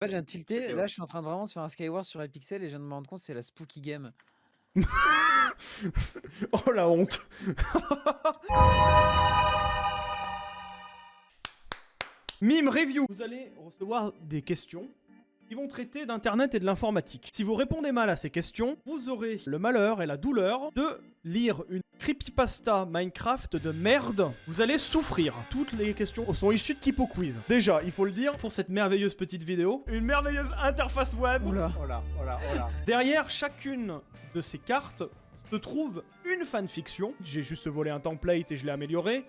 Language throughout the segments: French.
Ouais, je viens de tilter, C'était là je suis en train de vraiment de faire un Skywars sur Hypixel et je viens de me rendre compte que c'est la Spooky Game. Oh la honte. Mime Review. Vous allez recevoir des questions qui vont traiter d'internet et de l'informatique. Si vous répondez mal à ces questions, vous aurez le malheur et la douleur de lire une creepypasta Minecraft de merde. Vous allez souffrir. Toutes les questions sont issues de Kipo Quiz. Déjà, il faut le dire, pour cette merveilleuse petite vidéo, une merveilleuse interface web. Oula. Voilà. Derrière chacune de ces cartes se trouve une fanfiction. J'ai juste volé un template et je l'ai amélioré.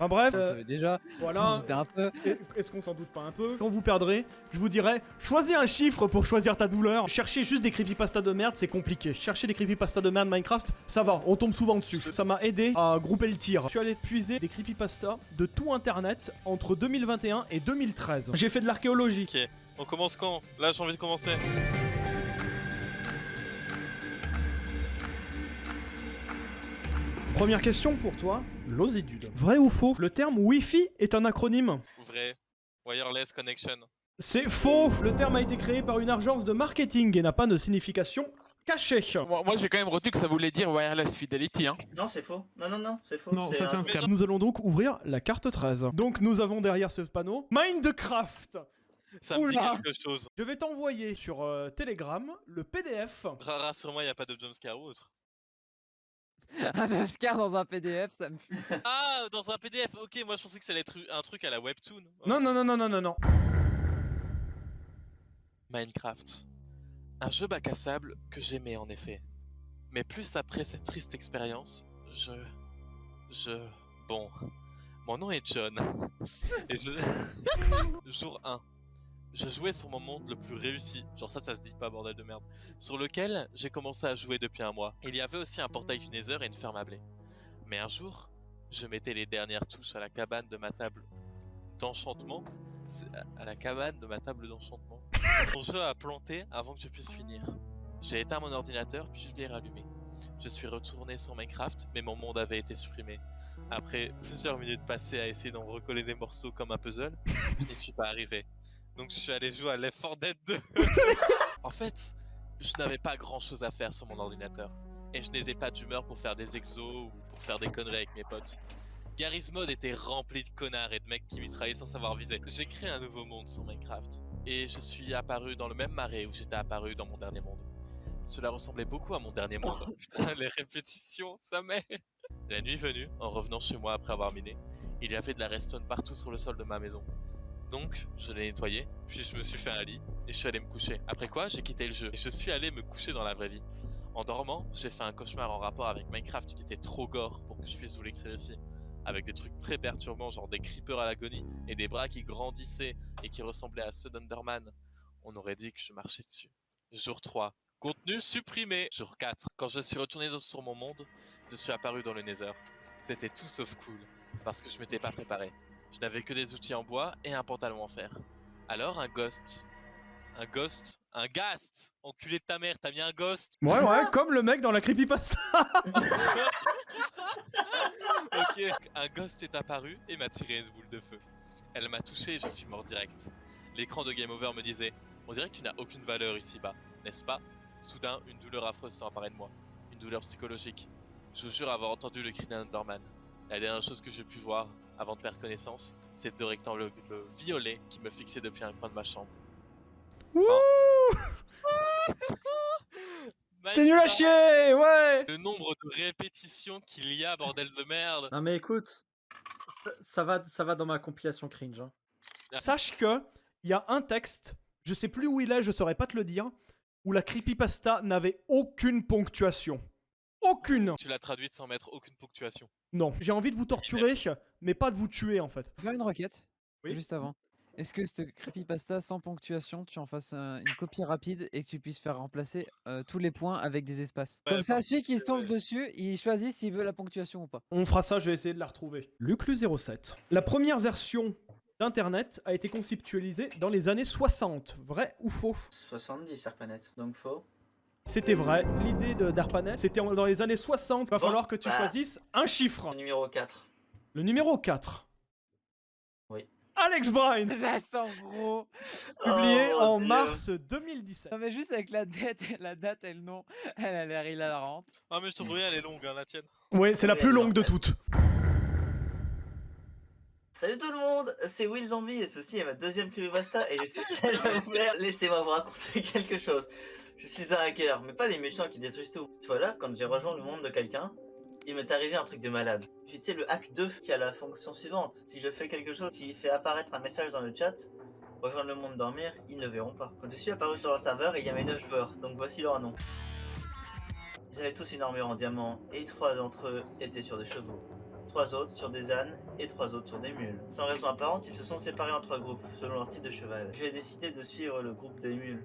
Enfin bref, Vous savez déjà, voilà. j'étais un peu... Est-ce qu'on s'en doute pas un peu? Quand vous perdrez, je vous dirais, choisis un chiffre pour choisir ta douleur. Chercher juste des creepypastas de merde, c'est compliqué. Chercher des creepypastas de merde Minecraft, ça va, on tombe souvent dessus. Ça m'a aidé à grouper le tir. Je suis allé puiser des creepypastas de tout internet entre 2021 et 2013. J'ai fait de l'archéologie. Ok, on commence quand? Là j'ai envie de commencer. Première question pour toi, Losidude. Vrai ou faux? Le terme Wi-Fi est un acronyme? Vrai. Wireless connection. C'est faux! Le terme a été créé par une agence de marketing et n'a pas de signification cachée. Moi j'ai quand même retenu que ça voulait dire wireless fidelity. Hein. Non, c'est faux. Non, c'est faux. Non, ça c'est un scam. Nous allons donc ouvrir la carte 13. Donc nous avons derrière ce panneau Minecraft. Ça me dit Oula. quelque chose. Je vais t'envoyer sur Telegram le PDF. Rassure-moi, y a pas de jumpscare ou autre. Un Oscar dans un PDF, ça me fume. Ah, dans un PDF, ok, moi je pensais que ça allait être un truc à la webtoon. Non. Minecraft. Un jeu bac à sable que j'aimais en effet. Mais plus après cette triste expérience, Bon. Mon nom est John. Et Jour 1. Je jouais sur mon monde le plus réussi, genre ça se dit pas bordel de merde, sur lequel j'ai commencé à jouer depuis un mois. Il y avait aussi un portail du Nether et une ferme à blé. Mais un jour, je mettais les dernières touches à la cabane de ma table d'enchantement. Mon jeu a planté avant que je puisse finir. J'ai éteint mon ordinateur puis je l'ai rallumé. Je suis retourné sur Minecraft, mais mon monde avait été supprimé. Après plusieurs minutes passées à essayer d'en recoller les morceaux comme un puzzle, je n'y suis pas arrivé. Donc je suis allé jouer à Left 4 Dead 2. En fait, je n'avais pas grand chose à faire sur mon ordinateur. Et je n'étais pas d'humeur pour faire des exos ou pour faire des conneries avec mes potes. Garry's Mod était rempli de connards et de mecs qui mitraillaient sans savoir viser. J'ai créé un nouveau monde sur Minecraft. Et je suis apparu dans le même marais où j'étais apparu dans mon dernier monde. Cela ressemblait beaucoup à mon dernier monde. Putain, les répétitions, ça m'aide. La nuit venue, en revenant chez moi après avoir miné, il y avait de la redstone partout sur le sol de ma maison. Donc, je l'ai nettoyé, puis je me suis fait un lit, et je suis allé me coucher. Après quoi, j'ai quitté le jeu, et je suis allé me coucher dans la vraie vie. En dormant, j'ai fait un cauchemar en rapport avec Minecraft qui était trop gore pour que je puisse vous l'écrire ici. Avec des trucs très perturbants, genre des creepers à l'agonie, et des bras qui grandissaient et qui ressemblaient à ceux d'Enderman. On aurait dit que je marchais dessus. Jour 3. Contenu supprimé. Jour 4. Quand je suis retourné sur mon monde, je suis apparu dans le Nether. C'était tout sauf cool, parce que je m'étais pas préparé. Je n'avais que des outils en bois et un pantalon en fer. Alors un ghost. Un ghast. Enculé de ta mère, t'as mis un ghost. Ouais, comme le mec dans la creepypasta. Ok, un ghost est apparu et m'a tiré une boule de feu. Elle m'a touché et je suis mort direct. L'écran de Game Over me disait « On dirait que tu n'as aucune valeur ici-bas, n'est-ce pas ?» Soudain, une douleur affreuse s'est emparée de moi. Une douleur psychologique. Je vous jure avoir entendu le cri d'un Enderman. La dernière chose que j'ai pu voir, avant de faire connaissance, c'est deux rectangles violets qui me fixaient depuis un coin de ma chambre. C'était nul à chier, ouais. Le nombre de répétitions qu'il y a, bordel de merde. Non mais écoute, ça va dans ma compilation cringe. Hein. Sache que il y a un texte, je sais plus où il est, je saurais pas te le dire, où la creepypasta n'avait aucune ponctuation. Aucune. Tu l'as traduite sans mettre aucune ponctuation. Non, j'ai envie de vous torturer, mais pas de vous tuer en fait. Je vais faire une requête, Oui. juste avant. Est-ce que cette creepypasta sans ponctuation, tu en fasses une copie rapide et que tu puisses faire remplacer tous les points avec des espaces? Comme ça, celui qui se tombe dessus, il choisit s'il veut la ponctuation ou pas. On fera ça, je vais essayer de la retrouver. Luclu07. La première version d'Internet a été conceptualisée dans les années 60. Vrai ou faux? 70 ARPANET, donc faux. C'était vrai. L'idée d'ARPANET, c'était dans les années 60. Va falloir que tu choisisses un chiffre. Numéro 4. Le numéro 4. Oui. Alex Brine, Laisse en gros. publié Oh, en Dieu. mars 2017. Non mais juste avec la date et le nom, elle a l'air hilarante. Ah, mais je trouve rien, elle est longue, hein, la tienne. Ouais, c'est la Oui, plus elle est longue de longue. toutes. Salut tout le monde, c'est Will Zombie et ceci est ma deuxième creepypasta et j'espère qu'elle va vous plaire. Laissez-moi vous raconter quelque chose. Je suis un hacker, mais pas les méchants qui détruisent tout. Cette fois-là, quand j'ai rejoint le monde de quelqu'un, il m'est arrivé un truc de malade. J'ai utilisé le hack 2 qui a la fonction suivante. Si je fais quelque chose qui fait apparaître un message dans le chat, rejoindre le monde dormir, ils ne le verront pas. Quand je suis apparu sur leur serveur, il y avait 9 joueurs, donc voici leur nom. Ils avaient tous une armure en diamant et 3 d'entre eux étaient sur des chevaux. 3 autres sur des ânes et 3 autres sur des mules. Sans raison apparente, ils se sont séparés en 3 groupes, selon leur type de cheval. J'ai décidé de suivre le groupe des mules.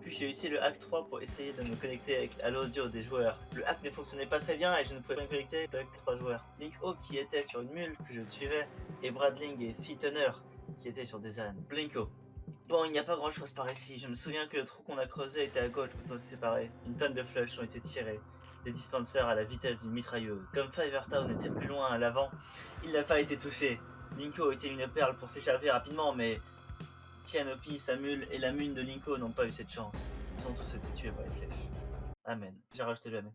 Puis j'ai utilisé le hack 3 pour essayer de me connecter à l'audio des joueurs. Le hack ne fonctionnait pas très bien et je ne pouvais pas me connecter avec 3 joueurs. Link Hawk qui était sur une mule que je suivais, et Bradling et Fittener qui étaient sur des ânes. Blinko. Bon, il n'y a pas grand chose par ici. Je me souviens que le trou qu'on a creusé était à gauche quand on s'est séparés. Une tonne de flushs ont été tirés. Des dispensers à la vitesse d'une mitrailleuse. Comme Fivertown était plus loin à l'avant, il n'a pas été touché. Linko était une perle pour s'échapper rapidement, mais Tianopi, sa mule et la mune de Linko n'ont pas eu cette chance. Ils ont tous été tués par les flèches. Amen. J'ai rajouté le amen.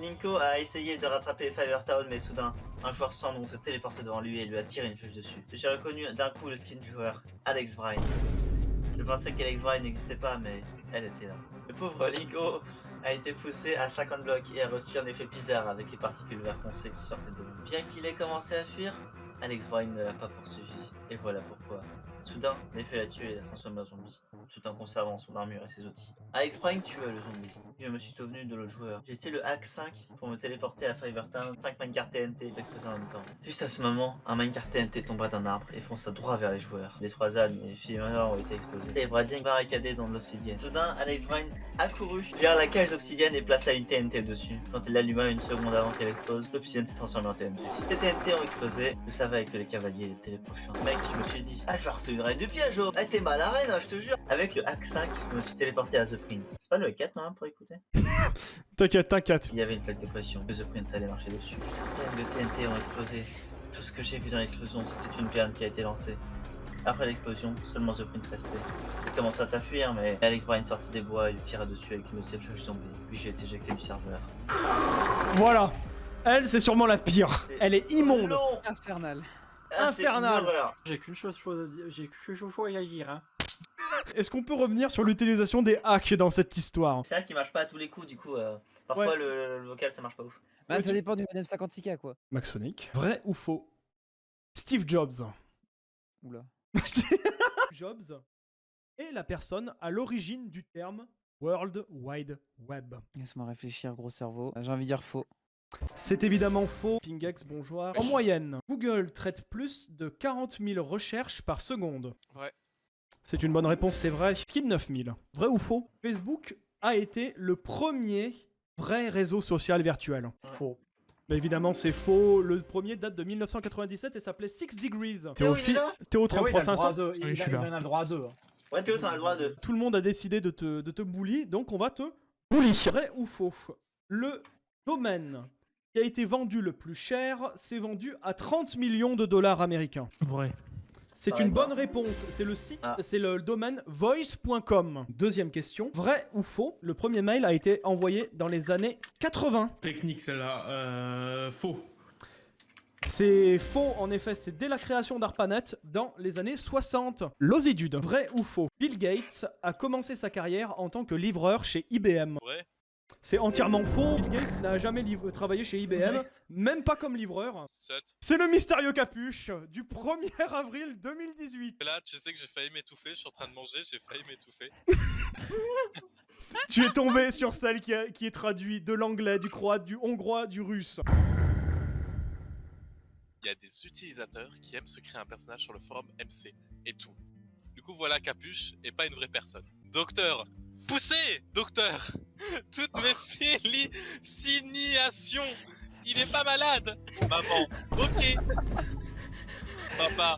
Linko a essayé de rattraper Fivertown, mais soudain, un joueur sans nom s'est téléporté devant lui et lui a tiré une flèche dessus. J'ai reconnu d'un coup le skin du joueur, Alex Brine. Je pensais qu'Alex Brine n'existait pas, mais elle était là. Le pauvre Linko a été poussé à 50 blocs et a reçu un effet bizarre avec les particules vert foncé qui sortaient de lui. Bien qu'il ait commencé à fuir, Alex Brine ne l'a pas poursuivi. Et voilà pourquoi. Soudain, l'effet l'a tué et l'a transformé en zombie, tout en conservant son armure et ses outils. Alex Brine tua le zombie. Je me suis souvenu de l'autre joueur. J'ai utilisé le hack 5 pour me téléporter à Fivertown. 5 minecarts TNT est explosé en même temps. Juste à ce moment, un minecart TNT tomba d'un arbre et fonça droit vers les joueurs. Les 3 ânes et les filles ont été explosés. Et Bradling barricadé dans l'obsidienne. Soudain, Alex Brine a couru vers la cage d'obsidienne et plaça une TNT dessus. Quand il l'alluma une seconde avant qu'elle explose, l'obsidienne s'est transformée en TNT. Les TNT ont explosé. Je savais que les cavaliers étaient les prochains. Mec, je me suis dit, ah genre c'est une reine du piège, oh. Ah t'es mal à la reine, hein, je te jure. Avec le hack 5, je me suis téléporté à The Prince. C'est pas le hack 4 non pour écouter? T'inquiète, t'inquiète. Il y avait une plaque de pression, que The Prince allait marcher dessus. Des centaines de TNT ont explosé. Tout ce que j'ai vu dans l'explosion, c'était une perle qui a été lancée. Après l'explosion, seulement The Prince restait. J'ai commencé à t'enfuir, mais Alex Brine sortit des bois et lui tira dessus avec une de ses flèches zombies. Puis j'ai été éjecté du serveur. Voilà. Elle, c'est sûrement la pire. Elle est immonde. Non. Infernal. Ah, c'est une Infernal. horreur. J'ai qu'une chose à dire, j'ai qu'une chose à dire, hein. Est-ce qu'on peut revenir sur l'utilisation des hacks dans cette histoire? C'est vrai qu'il marche pas à tous les coups, du coup, parfois Ouais. le vocal ça marche pas ouf. Bah, Ouais, ça dépend du modem 56K quoi. Maxonic. Vrai ou faux? Steve Jobs. Oula. Jobs est la personne à l'origine du terme World Wide Web. Laisse-moi réfléchir, gros cerveau. J'ai envie de dire faux. C'est évidemment faux. Pingex, bonjour. En moyenne, Google traite plus de 40 000 recherches par seconde. Ouais. C'est une bonne réponse, c'est vrai. Skin 9000. Vrai ou faux? Facebook a été le premier vrai réseau social virtuel. Faux. Mais évidemment, c'est faux. Le premier date de 1997 et s'appelait 6 Degrees. Théo, il est là? Théo Ah oui, il a le 33 droit à 500. deux. Oui, Il je suis là. en a le droit à deux. Ouais, Théo, t'en as le droit de. Tout le monde a décidé de te bully, donc on va te bully. Vrai ou faux? Le domaine qui a été vendu le plus cher s'est vendu à 30 millions de dollars américains. Vrai. C'est Pareil, une bonne moi. réponse. C'est le site, Ah. c'est le domaine voice.com. Deuxième question. Vrai ou faux? Le premier mail a été envoyé dans les années 80. Technique celle-là, faux. C'est faux, en effet, c'est dès la création d'ARPANET dans les années 60. L'Osidude. Vrai ou faux? Bill Gates a commencé sa carrière en tant que livreur chez IBM. Vrai. C'est entièrement faux. Bill Gates n'a jamais travaillé chez IBM, même pas comme livreur. Sut. C'est le mystérieux capuche du 1er avril 2018. Et là, tu sais que j'ai failli m'étouffer, je suis en train de manger, j'ai failli m'étouffer. Tu es tombé sur celle qui est traduite de l'anglais, du croate, du hongrois, du russe. Il y a des utilisateurs qui aiment se créer un personnage sur le forum MC et tout. Du coup, voilà Capuche et pas une vraie personne. Docteur, poussez, docteur. Toutes mes félicitations. Il est pas malade. Maman, ok. Papa,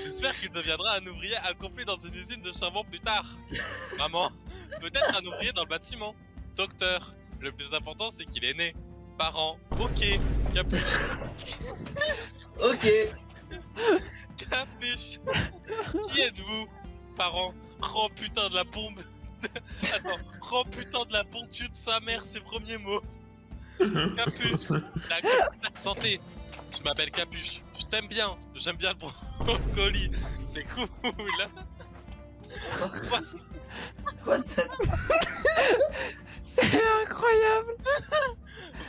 j'espère qu'il deviendra un ouvrier accompli dans une usine de charbon plus tard. Maman, peut-être un ouvrier dans le bâtiment. Docteur, le plus important c'est qu'il est né. Parents, ok. Capuche. Ok. Capuche. Qui êtes-vous, parent? Oh putain de la bombe. Attends, oh putain de la ponctue de sa mère, ses premiers mots. Capuche. Santé. Je m'appelle Capuche. Je t'aime bien. J'aime bien le brocoli. C'est cool. Quoi ça? C'est incroyable.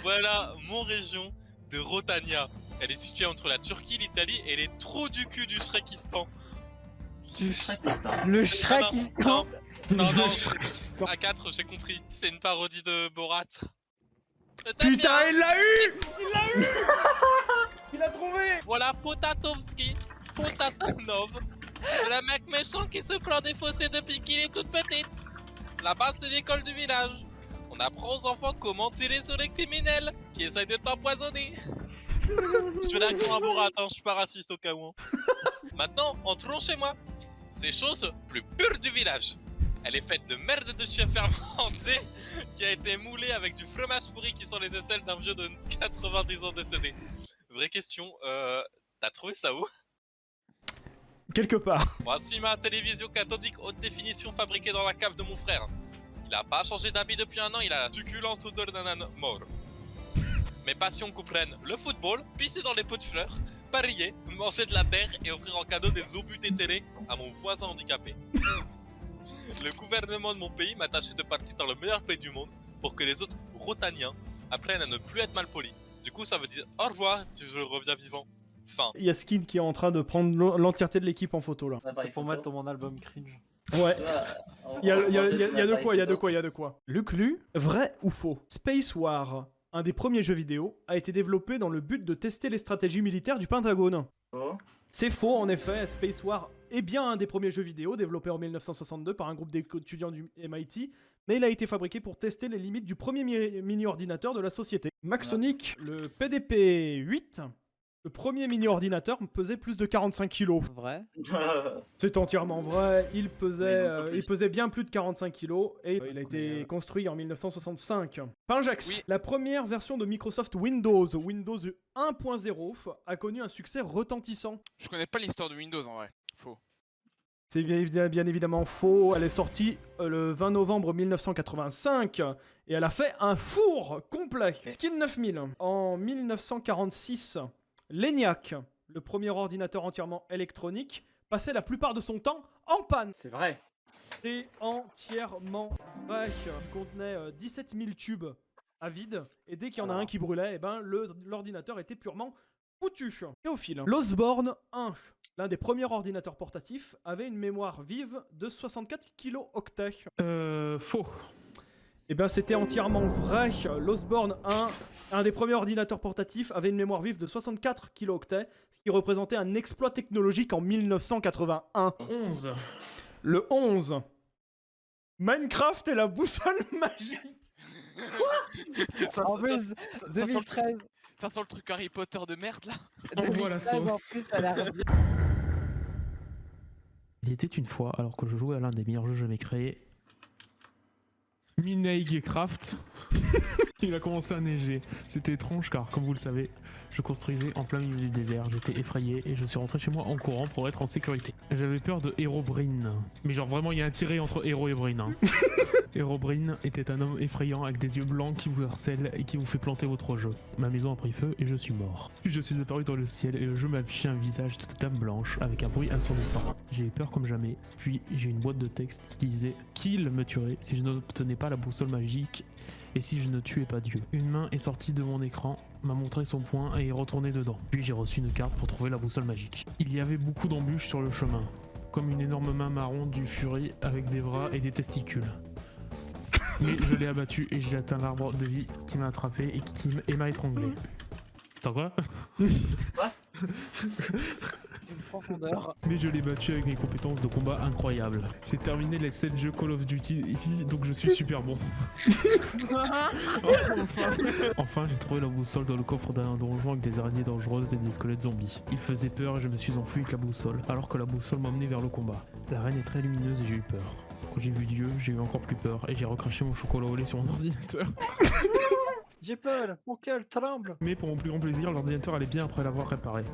Voilà mon région de Rotania. Elle est située entre la Turquie, l'Italie et les trous du cul du Shrekistan. Le Shrekistan. Non, à 4, j'ai compris. C'est une parodie de Borat. Je t'aime Putain, bien. il l'a eu! Il l'a eu! Il a trouvé! Voilà Potatovski, Potatonov. C'est le mec méchant qui se prend des fossés depuis qu'il est toute petite. Là-bas, c'est l'école du village. On apprend aux enfants comment tirer sur les criminels qui essayent de t'empoisonner. Je fais l'accent à Borat, hein, je suis pas raciste au cas où. Hein. Maintenant, entrons chez moi. C'est chose plus pure du village. Elle est faite de merde de chien fermenté qui a été moulée avec du fromage pourri qui sont les aisselles d'un vieux de 90 ans décédé. Vraie question, t'as trouvé ça où? Quelque part. Voici ma télévision cathodique haute définition fabriquée dans la cave de mon frère. Il a pas changé d'habit depuis un an, il a la succulente odeur d'un âne mort. Mes passions comprennent le football, pisser dans les pots de fleurs, parier, manger de la terre et offrir en cadeau des obus déterrés à mon voisin handicapé. Le gouvernement de mon pays m'a tâché de partir dans le meilleur pays du monde pour que les autres Rotaniens apprennent à ne plus être malpolis. Du coup, ça veut dire au revoir si je reviens vivant. Fin. Il y a Skin qui est en train de prendre l'entièreté de l'équipe en photo là. C'est pour mettre dans mon album cringe. Ouais. Il y a de quoi. Luc Lu, vrai ou faux? Space War, un des premiers jeux vidéo, a été développé dans le but de tester les stratégies militaires du Pentagone. Oh. C'est faux en effet, Space War est bien un des premiers jeux vidéo développé en 1962 par un groupe d'étudiants du MIT, mais il a été fabriqué pour tester les limites du premier mini-ordinateur de la société. Maxonic, le PDP-8, le premier mini-ordinateur pesait plus de 45 kilos. Vrai. C'est entièrement vrai, il pesait bien plus de 45 kilos et il a été construit en 1965. Pinjax, Oui. la première version de Microsoft Windows 1.0, a connu un succès retentissant. Je connais pas l'histoire de Windows en vrai. Faux. C'est bien évidemment faux, elle est sortie le 20 novembre 1985 et elle a fait un four complet. Skin 9000, en 1946, l'ENIAC, le premier ordinateur entièrement électronique, passait la plupart de son temps en panne. C'est vrai. C'est entièrement vrai. Il contenait 17 000 tubes à vide et dès qu'il y en a un qui brûlait, l'ordinateur était purement foutu. Théophile, l'Osborne 1, l'un des premiers ordinateurs portatifs, avait une mémoire vive de 64 kilooctets. Faux. Eh bien, c'était entièrement vrai. L'Osborne 1, un des premiers ordinateurs portatifs, avait une mémoire vive de 64 kilooctets, ce qui représentait un exploit technologique en 1981. 11. Le 11. Minecraft et la boussole magique. En plus, ça 2013. Ça sent le truc Harry Potter de merde là. On voit la 2013, en sauce. plus, ça a l'air bien. Il était une fois, alors que je jouais à l'un des meilleurs jeux jamais créés. Minecraft. Il a commencé à neiger. C'était étrange car, comme vous le savez, je construisais en plein milieu du désert. J'étais effrayé et je suis rentré chez moi en courant pour être en sécurité. J'avais peur de Herobrine. Mais genre vraiment, il y a un tiré entre Hero et Brine. Hein. Herobrine était un homme effrayant avec des yeux blancs qui vous harcèlent et qui vous fait planter votre jeu. Ma maison a pris feu et je suis mort. Puis je suis apparu dans le ciel et le jeu m'affichait un visage de dame blanche avec un bruit assourdissant. J'ai eu peur comme jamais. Puis j'ai une boîte de texte qui disait qu'il me tuerait si je n'obtenais pas la boussole magique et si je ne tuais pas Dieu. Une main est sortie de mon écran, m'a montré son poing et est retournée dedans. Puis j'ai reçu une carte pour trouver la boussole magique. Il y avait beaucoup d'embûches sur le chemin, comme une énorme main marron du furie avec des bras et des testicules. Mais je l'ai abattu et j'ai atteint l'arbre de vie qui m'a attrapé et m'a étranglé. Attends quoi? Une profondeur. Mais je l'ai battu avec mes compétences de combat incroyables. J'ai terminé les 7 jeux Call of Duty, donc je suis super bon. Enfin, j'ai trouvé la boussole dans le coffre d'un donjon avec des araignées dangereuses et des squelettes zombies. Il faisait peur et je me suis enfui avec la boussole, alors que la boussole m'emmenait vers le combat. La reine est très lumineuse et j'ai eu peur. Quand j'ai vu Dieu, j'ai eu encore plus peur et j'ai recraché mon chocolat au lait sur mon ordinateur. J'ai peur, mon cœur tremble. Mais pour mon plus grand plaisir, l'ordinateur allait bien après l'avoir réparé.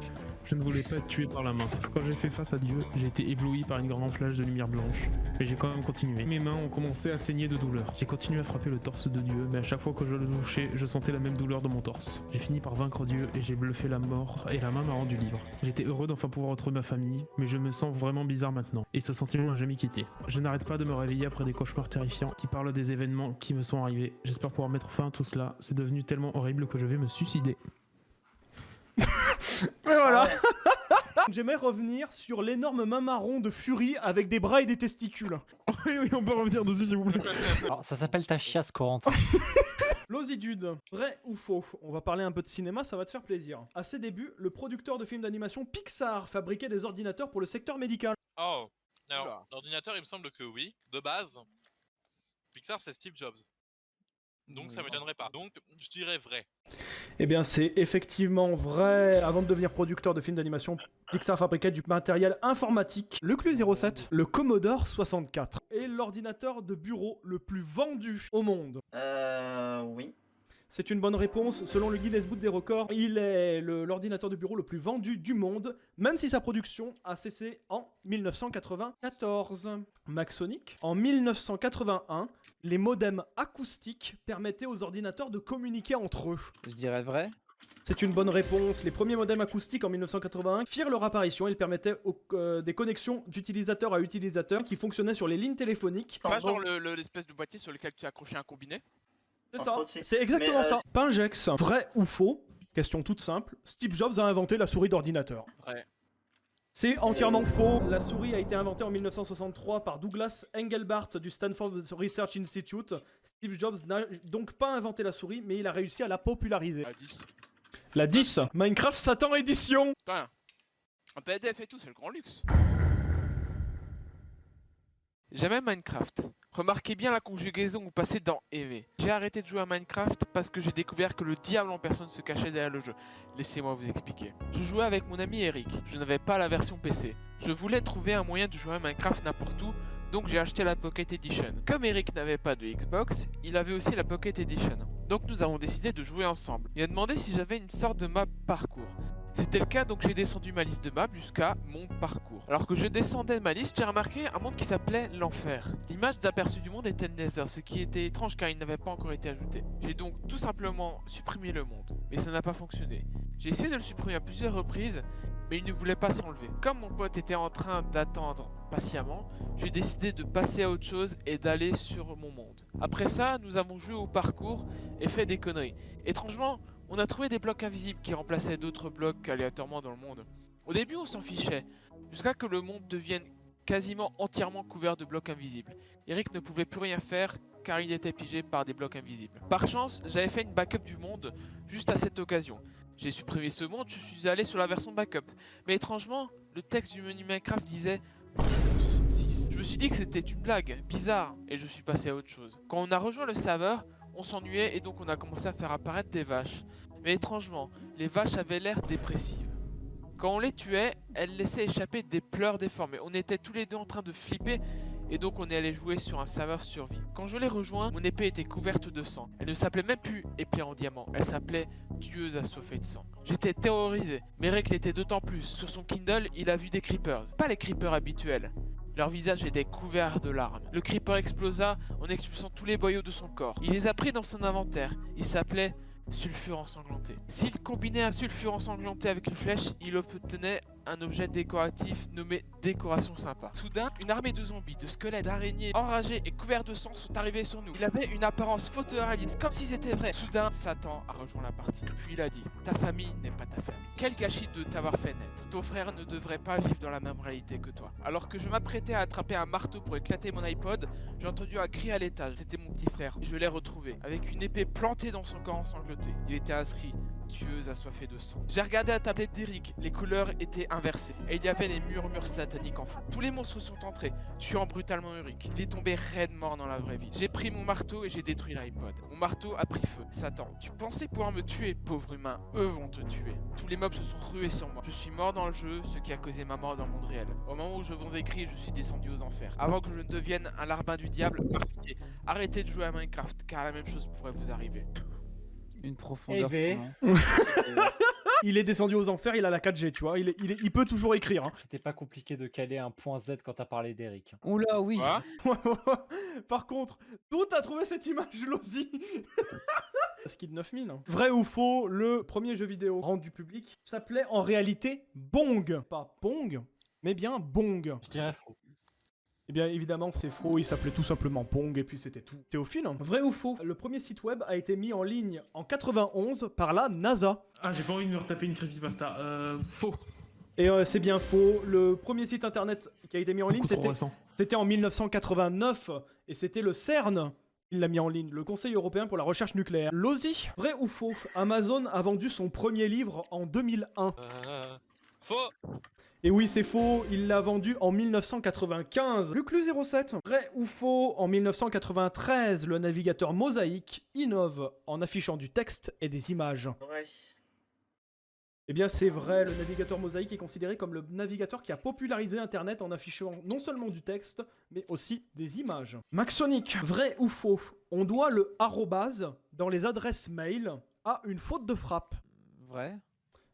Je ne voulais pas être tué par la main. Quand j'ai fait face à Dieu, j'ai été ébloui par une grande flash de lumière blanche. Mais j'ai quand même continué. Mes mains ont commencé à saigner de douleur. J'ai continué à frapper le torse de Dieu, mais à chaque fois que je le touchais, je sentais la même douleur dans mon torse. J'ai fini par vaincre Dieu et j'ai bluffé la mort et la main m'a rendu libre. J'étais heureux d'enfin pouvoir retrouver ma famille, mais je me sens vraiment bizarre maintenant. Et ce sentiment n'a jamais quitté. Je n'arrête pas de me réveiller après des cauchemars terrifiants qui parlent des événements qui me sont arrivés. J'espère pouvoir mettre fin à tout cela. C'est devenu tellement horrible que je vais me suicider. Mais voilà. Ouais. J'aimerais revenir sur l'énorme main marron de Fury avec des bras et des testicules. Oui, on peut revenir dessus s'il vous plaît. Alors, ça s'appelle ta chiasse, Corentin. Losidude, vrai ou faux? On va parler un peu de cinéma, ça va te faire plaisir. À ses débuts, le producteur de films d'animation Pixar fabriquait des ordinateurs pour le secteur médical. Oh, alors, Oula. l'ordinateur, il me semble que oui. De base, Pixar, c'est Steve Jobs. Donc ça m'étonnerait pas. Donc je dirais vrai. Eh bien, c'est effectivement vrai. Avant de devenir producteur de films d'animation, Pixar fabriquait du matériel informatique. Le Clu 07, le Commodore 64, est l'ordinateur de bureau le plus vendu au monde. Oui. C'est une bonne réponse. Selon le Guinness Book des records, il est l'ordinateur de bureau le plus vendu du monde, même si sa production a cessé en 1994. Maxonic, en 1981, les modems acoustiques permettaient aux ordinateurs de communiquer entre eux. Je dirais vrai. C'est une bonne réponse. Les premiers modems acoustiques en 1981 firent leur apparition. Ils permettaient des connexions d'utilisateur à utilisateur qui fonctionnaient sur les lignes téléphoniques. Pas genre l'espèce de boîtier sur lequel tu as accroché un combiné. C'est En ça, fait, si. c'est exactement Mais, ça. Pingex, vrai ou faux? Question toute simple. Steve Jobs a inventé la souris d'ordinateur. Vrai. C'est entièrement faux. La souris a été inventée en 1963 par Douglas Engelbart du Stanford Research Institute. Steve Jobs n'a donc pas inventé la souris, mais il a réussi à la populariser. À 10. La 10, Minecraft Satan Edition. Putain. Un PDF et tout, c'est le grand luxe. J'aimais Minecraft. Remarquez bien la conjugaison où passer dans aimer. J'ai arrêté de jouer à Minecraft parce que j'ai découvert que le diable en personne se cachait derrière le jeu. Laissez-moi vous expliquer. Je jouais avec mon ami Eric. Je n'avais pas la version PC. Je voulais trouver un moyen de jouer à Minecraft n'importe où, donc j'ai acheté la Pocket Edition. Comme Eric n'avait pas de Xbox, il avait aussi la Pocket Edition. Donc nous avons décidé de jouer ensemble. Il a demandé si j'avais une sorte de map parcours. C'était le cas, donc j'ai descendu ma liste de maps jusqu'à mon parcours. Alors que je descendais ma liste, j'ai remarqué un monde qui s'appelait l'enfer. L'image d'aperçu du monde était Nether, ce qui était étrange car il n'avait pas encore été ajouté. J'ai donc tout simplement supprimé le monde, mais ça n'a pas fonctionné. J'ai essayé de le supprimer à plusieurs reprises, mais il ne voulait pas s'enlever. Comme mon pote était en train d'attendre patiemment, j'ai décidé de passer à autre chose et d'aller sur mon monde. Après ça, nous avons joué au parcours et fait des conneries. Étrangement, on a trouvé des blocs invisibles qui remplaçaient d'autres blocs aléatoirement dans le monde. Au début, on s'en fichait, jusqu'à que le monde devienne quasiment entièrement couvert de blocs invisibles. Eric ne pouvait plus rien faire car il était pigé par des blocs invisibles. Par chance, j'avais fait une backup du monde juste à cette occasion. J'ai supprimé ce monde, je suis allé sur la version backup. Mais étrangement, le texte du menu Minecraft disait 666. Je me suis dit que c'était une blague, bizarre, et je suis passé à autre chose. Quand on a rejoint le serveur, on s'ennuyait et donc on a commencé à faire apparaître des vaches. Mais étrangement, les vaches avaient l'air dépressives. Quand on les tuait, elles laissaient échapper des pleurs déformés. On était tous les deux en train de flipper et donc on est allé jouer sur un serveur survie. Quand je l'ai rejoint, mon épée était couverte de sang. Elle ne s'appelait même plus épée en diamant, elle s'appelait tueuse assoiffée de sang. J'étais terrorisé, mais Rick l'était d'autant plus. Sur son Kindle, il a vu des creepers. Pas les creepers habituels. Leur visage était couvert de larmes. Le creeper explosa en expulsant tous les boyaux de son corps. Il les a pris dans son inventaire. Il s'appelait sulfure ensanglanté. S'il combinait un sulfure ensanglanté avec une flèche, il obtenait un objet décoratif nommé décoration sympa. Soudain, une armée de zombies, de squelettes, d'araignées enragés et couverts de sang sont arrivés sur nous. Il avait une apparence photoréaliste, comme si c'était vrai. Soudain, Satan a rejoint la partie. Puis il a dit, ta famille n'est pas ta famille. Quel gâchis de t'avoir fait naître. Ton frère ne devrait pas vivre dans la même réalité que toi. Alors que je m'apprêtais à attraper un marteau pour éclater mon iPod, j'ai entendu un cri à l'étage. C'était mon petit frère. Je l'ai retrouvé, avec une épée plantée dans son corps ensanglanté. Il était inscrit tueuse assoiffée de sang. J'ai regardé la tablette d'Eric, les couleurs étaient inversées et il y avait des murmures sataniques en fond. Tous les monstres sont entrés, tuant brutalement Eric. Il est tombé raide mort dans la vraie vie. J'ai pris mon marteau et j'ai détruit l'iPod. Mon marteau a pris feu. Satan, tu pensais pouvoir me tuer, pauvre humain. Eux vont te tuer. Tous les mobs se sont rués sur moi. Je suis mort dans le jeu, ce qui a causé ma mort dans le monde réel. Au moment où je vous écris, je suis descendu aux enfers. Avant que je ne devienne un larbin du diable, par pitié, arrêtez de jouer à Minecraft, car la même chose pourrait vous arriver. Une profondeur. Eh ben. commun. Il est descendu aux enfers, il a la 4G, tu vois. Il peut toujours écrire. Hein. C'était pas compliqué de caler un point Z quand t'as parlé d'Eric. Oula, oui. Quoi? Par contre, d'où t'as trouvé cette image, Lozi? Skid 9000. Vrai ou faux, le premier jeu vidéo rendu public s'appelait en réalité Bong. Pas Pong, mais bien Bong. Je dirais faux. Eh bien évidemment c'est faux, il s'appelait tout simplement Pong et puis c'était tout. Théophile, vrai ou faux? Le premier site web a été mis en ligne en 91 par la NASA. Ah, j'ai pas envie de me retaper une creepypasta. Faux. Et c'est bien faux, le premier site internet qui a été mis en ligne Beaucoup trop récent. c'était en 1989 et c'était le CERN. Il l'a mis en ligne, le Conseil européen pour la recherche nucléaire. Lozi, vrai ou faux? Amazon a vendu son premier livre en 2001. Faux. Et oui, c'est faux, il l'a vendu en 1995. Luclu07, vrai ou faux? En 1993, le navigateur Mosaic innove en affichant du texte et des images. Ouais. Eh bien, c'est vrai, le navigateur Mosaic est considéré comme le navigateur qui a popularisé Internet en affichant non seulement du texte, mais aussi des images. Maxonic, vrai ou faux? On doit le arrobase dans les adresses mail à une faute de frappe. Vrai.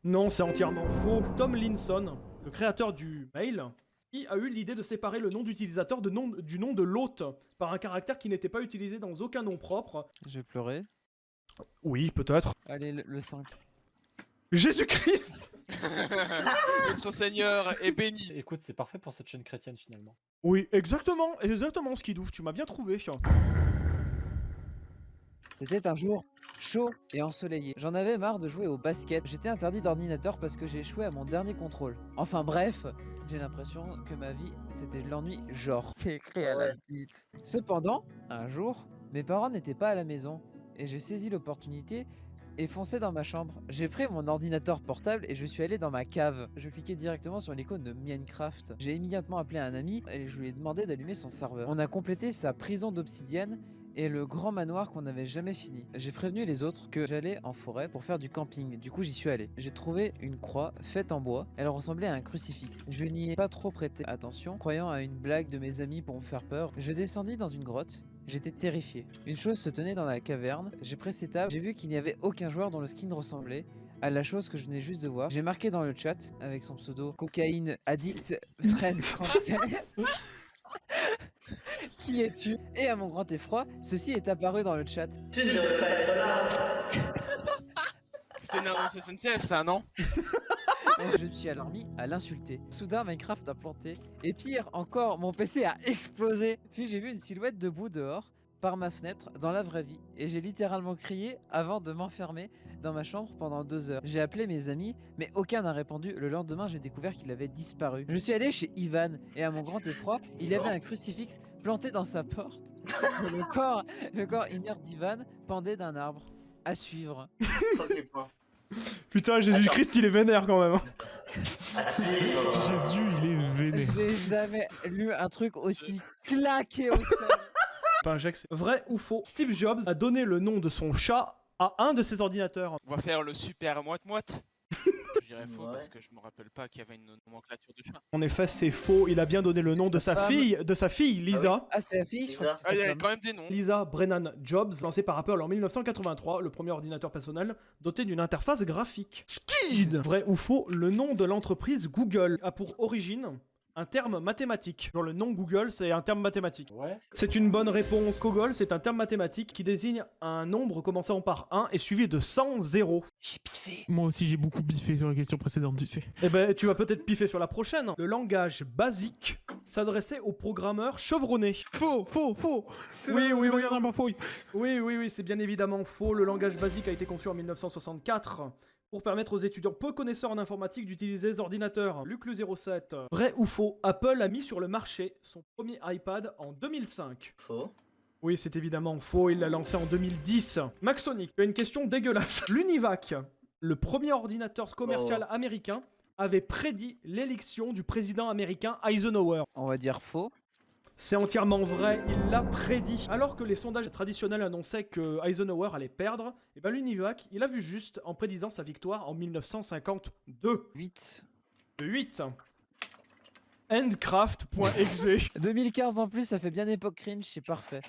Non, c'est entièrement faux. Tom Linson, le créateur du mail, qui a eu l'idée de séparer le nom d'utilisateur du nom de l'hôte par un caractère qui n'était pas utilisé dans aucun nom propre. J'ai pleuré. Oui, peut-être. Allez, le 5. Jésus-Christ! Notre Seigneur est béni. Écoute, c'est parfait pour cette chaîne chrétienne finalement. Oui, exactement, Skidoo, tu m'as bien trouvé. C'était un jour chaud et ensoleillé. J'en avais marre de jouer au basket. J'étais interdit d'ordinateur parce que j'ai échoué à mon dernier contrôle. Enfin bref, j'ai l'impression que ma vie, c'était de l'ennui genre. C'est écrit à la bite. Cependant, un jour, mes parents n'étaient pas à la maison et j'ai saisi l'opportunité et foncé dans ma chambre. J'ai pris mon ordinateur portable et je suis allé dans ma cave. Je cliquais directement sur l'icône de Minecraft. J'ai immédiatement appelé un ami et je lui ai demandé d'allumer son serveur. On a complété sa prison d'obsidienne et le grand manoir qu'on n'avait jamais fini. J'ai prévenu les autres que j'allais en forêt pour faire du camping. Du coup, j'y suis allé. J'ai trouvé une croix faite en bois. Elle ressemblait à un crucifix. Je n'y ai pas trop prêté attention, croyant à une blague de mes amis pour me faire peur. Je descendis dans une grotte. J'étais terrifié. Une chose se tenait dans la caverne. J'ai pressé table. J'ai vu qu'il n'y avait aucun joueur dont le skin ressemblait à la chose que je venais juste de voir. J'ai marqué dans le chat avec son pseudo cocaïne addict Fred français. Qui es-tu? Et à mon grand effroi, ceci est apparu dans le chat. Tu ne devrais pas être là. C'est une annonce SNCF, ça, non? Je me suis alors mis à l'insulter. Soudain, Minecraft a planté. Et pire encore, mon PC a explosé. Puis j'ai vu une silhouette debout dehors, par ma fenêtre, dans la vraie vie. Et j'ai littéralement crié avant de m'enfermer dans ma chambre pendant 2 heures. J'ai appelé mes amis, mais aucun n'a répondu. Le lendemain, j'ai découvert qu'il avait disparu. Je suis allé chez Ivan, et à mon grand effroi, il y avait un crucifix planté dans sa porte. Le corps inerte d'Ivan pendait d'un arbre. À suivre. Putain, Jésus-Christ, il est vénère quand même. Jésus, il est vénère. J'ai jamais lu un truc aussi claqué au sol. Pinjax, vrai ou faux? Steve Jobs a donné le nom de son chat à un de ses ordinateurs. On va faire le super moite-moite. Je dirais faux parce que je me rappelle pas qu'il y avait une nomenclature de chat. En effet, c'est faux. Il a bien donné le nom de sa fille, Lisa. Ah, c'est la fille, je crois que c'est Ah, il y sa a femme. quand même des noms. Lisa Brennan Jobs, lancé par Apple en 1983, le premier ordinateur personnel doté d'une interface graphique. Skid! Vrai ou faux, le nom de l'entreprise Google a pour origine un terme mathématique. Genre le nom Google, c'est un terme mathématique. Ouais. C'est une bonne réponse. Google, c'est un terme mathématique qui désigne un nombre commençant par 1 et suivi de 100 zéros. J'ai piffé. Moi aussi, j'ai beaucoup biffé sur la question précédente, tu sais. Eh ben, tu vas peut-être piffer sur la prochaine. Le langage basique s'adressait aux programmeurs chevronnés. Faux. C'est Oui, oui, oui. dernière info. Oui, c'est bien évidemment faux. Le langage basique a été conçu en 1964 pour permettre aux étudiants peu connaisseurs en informatique d'utiliser les ordinateurs. Luclu07. Vrai ou faux, Apple a mis sur le marché son premier iPad en 2005. Faux. Oui, c'est évidemment faux, il l'a lancé en 2010. Maxonic, tu as une question dégueulasse. L'Univac, le premier ordinateur commercial américain, avait prédit l'élection du président américain Eisenhower. On va dire faux. C'est entièrement vrai, il l'a prédit. Alors que les sondages traditionnels annonçaient que Eisenhower allait perdre, et ben l'Univac, il a vu juste en prédisant sa victoire en 1952. 8. 8. Endcraft.exe. 2015 en plus, ça fait bien époque cringe, c'est parfait.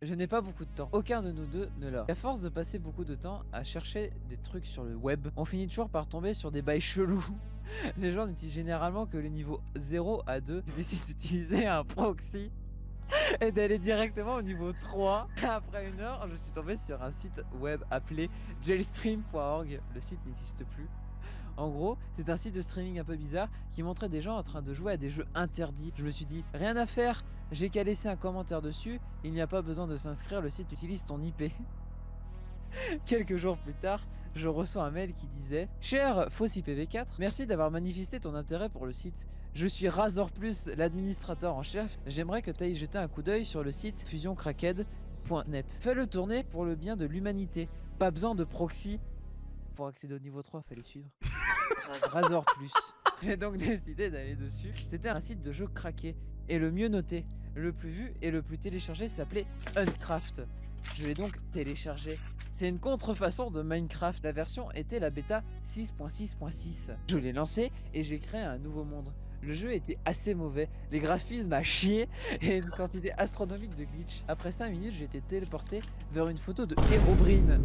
Je n'ai pas beaucoup de temps. Aucun de nous deux ne l'a. À force de passer beaucoup de temps à chercher des trucs sur le web, on finit toujours par tomber sur des bails chelous. Les gens n'utilisent généralement que les niveaux 0 à 2. J'ai décidé d'utiliser un proxy et d'aller directement au niveau 3. Après une heure, je suis tombé sur un site web appelé jailstream.org. Le site n'existe plus. En gros, c'est un site de streaming un peu bizarre qui montrait des gens en train de jouer à des jeux interdits. Je me suis dit, rien à faire, j'ai qu'à laisser un commentaire dessus, il n'y a pas besoin de s'inscrire, le site utilise ton IP. Quelques jours plus tard, je reçois un mail qui disait « Cher FaussIPv4, merci d'avoir manifesté ton intérêt pour le site. Je suis Razor Plus, l'administrateur en chef. J'aimerais que tu ailles jeter un coup d'œil sur le site fusioncracked.net. Fais-le tourner pour le bien de l'humanité. Pas besoin de proxy. » Pour accéder au niveau 3, fallait suivre. Razor Plus. J'ai donc décidé d'aller dessus. C'était un site de jeux craqué et le mieux noté. Le plus vu et le plus téléchargé s'appelait Uncraft. Je l'ai donc téléchargé. C'est une contrefaçon de Minecraft. La version était la bêta 6.6.6. Je l'ai lancé et j'ai créé un nouveau monde. Le jeu était assez mauvais, les graphismes à chier et une quantité astronomique de glitch. Après 5 minutes, j'ai été téléporté vers une photo de Herobrine,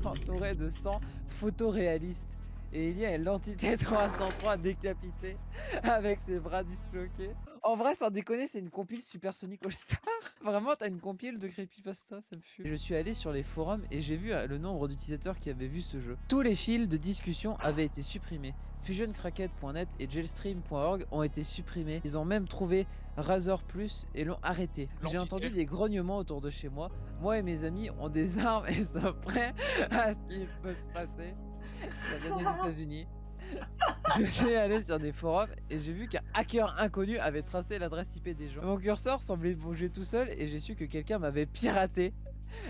entourée de 100 photos réalistes. Et il y a l'entité 303 décapitée avec ses bras disloqués. En vrai, sans déconner, c'est une compile Supersonic All Star. Vraiment, t'as une compile de creepypasta, ça me fume. Je suis allé sur les forums et j'ai vu le nombre d'utilisateurs qui avaient vu ce jeu. Tous les fils de discussion avaient été supprimés. FusionCracked.net et jailstream.org ont été supprimés. Ils ont même trouvé Razor Plus et l'ont arrêté. J'ai entendu des grognements autour de chez moi. Moi et mes amis ont des armes et sont prêts à ce qu'il peut se passer. Ça vient des États-Unis. Je suis allé sur des forums et j'ai vu qu'un hacker inconnu avait tracé l'adresse IP des gens. Mon curseur semblait bouger tout seul et j'ai su que quelqu'un m'avait piraté.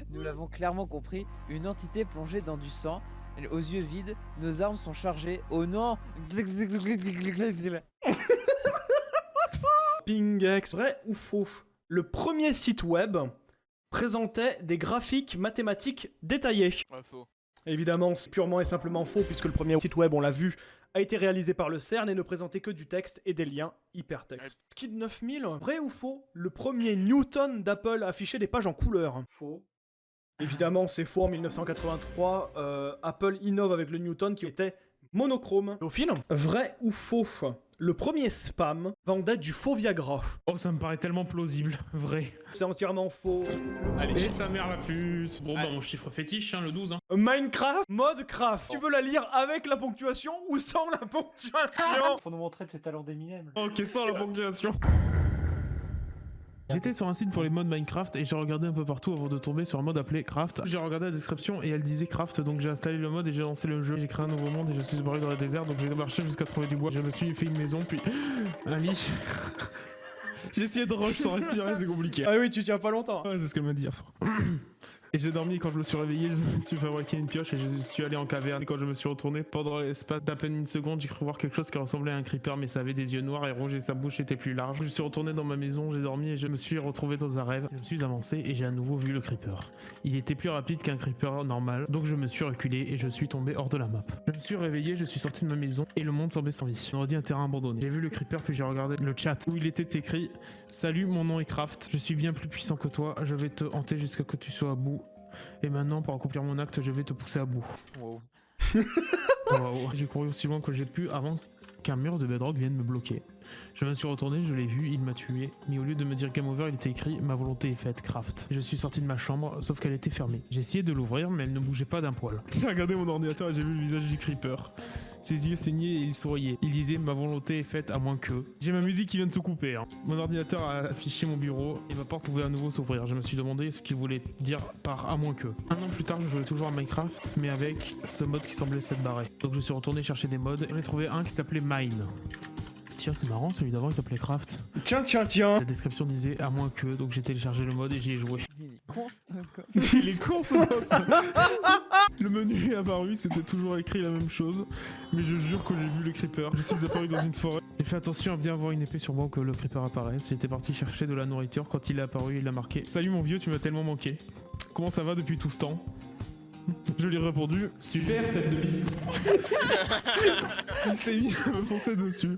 Nous l'avons clairement compris, une entité plongée dans du sang, aux yeux vides, nos armes sont chargées. Oh non. Pingex, vrai ou faux? Le premier site web présentait des graphiques mathématiques détaillés. Ouais, faux. Évidemment, c'est purement et simplement faux puisque le premier site web, on l'a vu, a été réalisé par le CERN et ne présentait que du texte et des liens hypertextes. Skid 9000, vrai ou faux? Le premier Newton d'Apple affichait des pages en couleur. Faux. Évidemment, c'est faux. En 1983, Apple innove avec le Newton qui était monochrome. Au film, vrai ou faux? Le premier spam vendait du faux Viagra. Oh, ça me paraît tellement plausible, vrai. C'est entièrement faux. Et sa mère la puce. Bon, bah, mon chiffre fétiche, hein, le 12. Hein. Minecraft, mode craft. Tu veux la lire avec la ponctuation ou sans la ponctuation? Faut nous montrer tes talents d'Eminem. Ok, sans la ponctuation. J'étais sur un site pour les modes Minecraft et j'ai regardé un peu partout avant de tomber sur un mode appelé Craft. J'ai regardé la description et elle disait Craft, donc j'ai installé le mode et j'ai lancé le jeu. J'ai créé un nouveau monde et je suis disparu dans le désert, donc j'ai marché jusqu'à trouver du bois. Je me suis fait une maison, puis un lit. J'ai essayé de rush sans respirer, c'est compliqué. Ah oui, tu tiens pas longtemps. Ouais, c'est ce qu'elle m'a dit hier soir. Et j'ai dormi, quand je me suis réveillé, je me suis fabriqué une pioche et je suis allé en caverne. Et quand je me suis retourné, pendant l'espace d'à peine une seconde, j'ai cru voir quelque chose qui ressemblait à un creeper, mais ça avait des yeux noirs et rouges et sa bouche était plus large. Je suis retourné dans ma maison, j'ai dormi et je me suis retrouvé dans un rêve. Je me suis avancé et j'ai à nouveau vu le creeper. Il était plus rapide qu'un creeper normal, donc je me suis reculé et je suis tombé hors de la map. Je me suis réveillé, je suis sorti de ma maison et le monde semblait sans vie. On aurait dit un terrain abandonné. J'ai vu le creeper puis j'ai regardé le chat où il était écrit « Salut, mon nom est Craft, je suis bien plus puissant que toi, je vais te hanter jusqu'à que tu sois à bout. Et maintenant, pour accomplir mon acte, je vais te pousser à bout. » Wow. Wow. J'ai couru aussi loin que j'ai pu avant qu'un mur de bedrock vienne me bloquer. Je me suis retourné, je l'ai vu, il m'a tué. Mais au lieu de me dire game over, il était écrit « Ma volonté est faite, Craft ». Je suis sorti de ma chambre, sauf qu'elle était fermée. J'ai essayé de l'ouvrir, mais elle ne bougeait pas d'un poil. J'ai regardé mon ordinateur et j'ai vu le visage du creeper. Ses yeux saignaient et il souriait. Il disait « Ma volonté est faite à moins que... » J'ai ma musique qui vient de se couper. Hein. Mon ordinateur a affiché mon bureau et ma porte pouvait à nouveau s'ouvrir. Je me suis demandé ce qu'il voulait dire par « à moins que ». Un an plus tard, je jouais toujours à Minecraft, mais avec ce mode qui semblait s'être barré. Donc je suis retourné chercher des modes et j'en ai trouvé un qui s'appelait Mine. Tiens, c'est marrant, celui d'avant il s'appelait Craft. Tiens. La description disait à moins que, donc j'ai téléchargé le mode et j'y ai joué. Il est con, quoi. Il est con ce boss. Le menu est apparu, c'était toujours écrit la même chose, mais je jure que j'ai vu le creeper. Je suis apparu dans une forêt. J'ai fait attention à bien avoir une épée sur moi que le creeper apparaisse. J'étais parti chercher de la nourriture. Quand il est apparu, il a marqué « Salut mon vieux, tu m'as tellement manqué. Comment ça va depuis tout ce temps ?» Je lui ai répondu super tête de bite. Il s'est mis à me foncer dessus.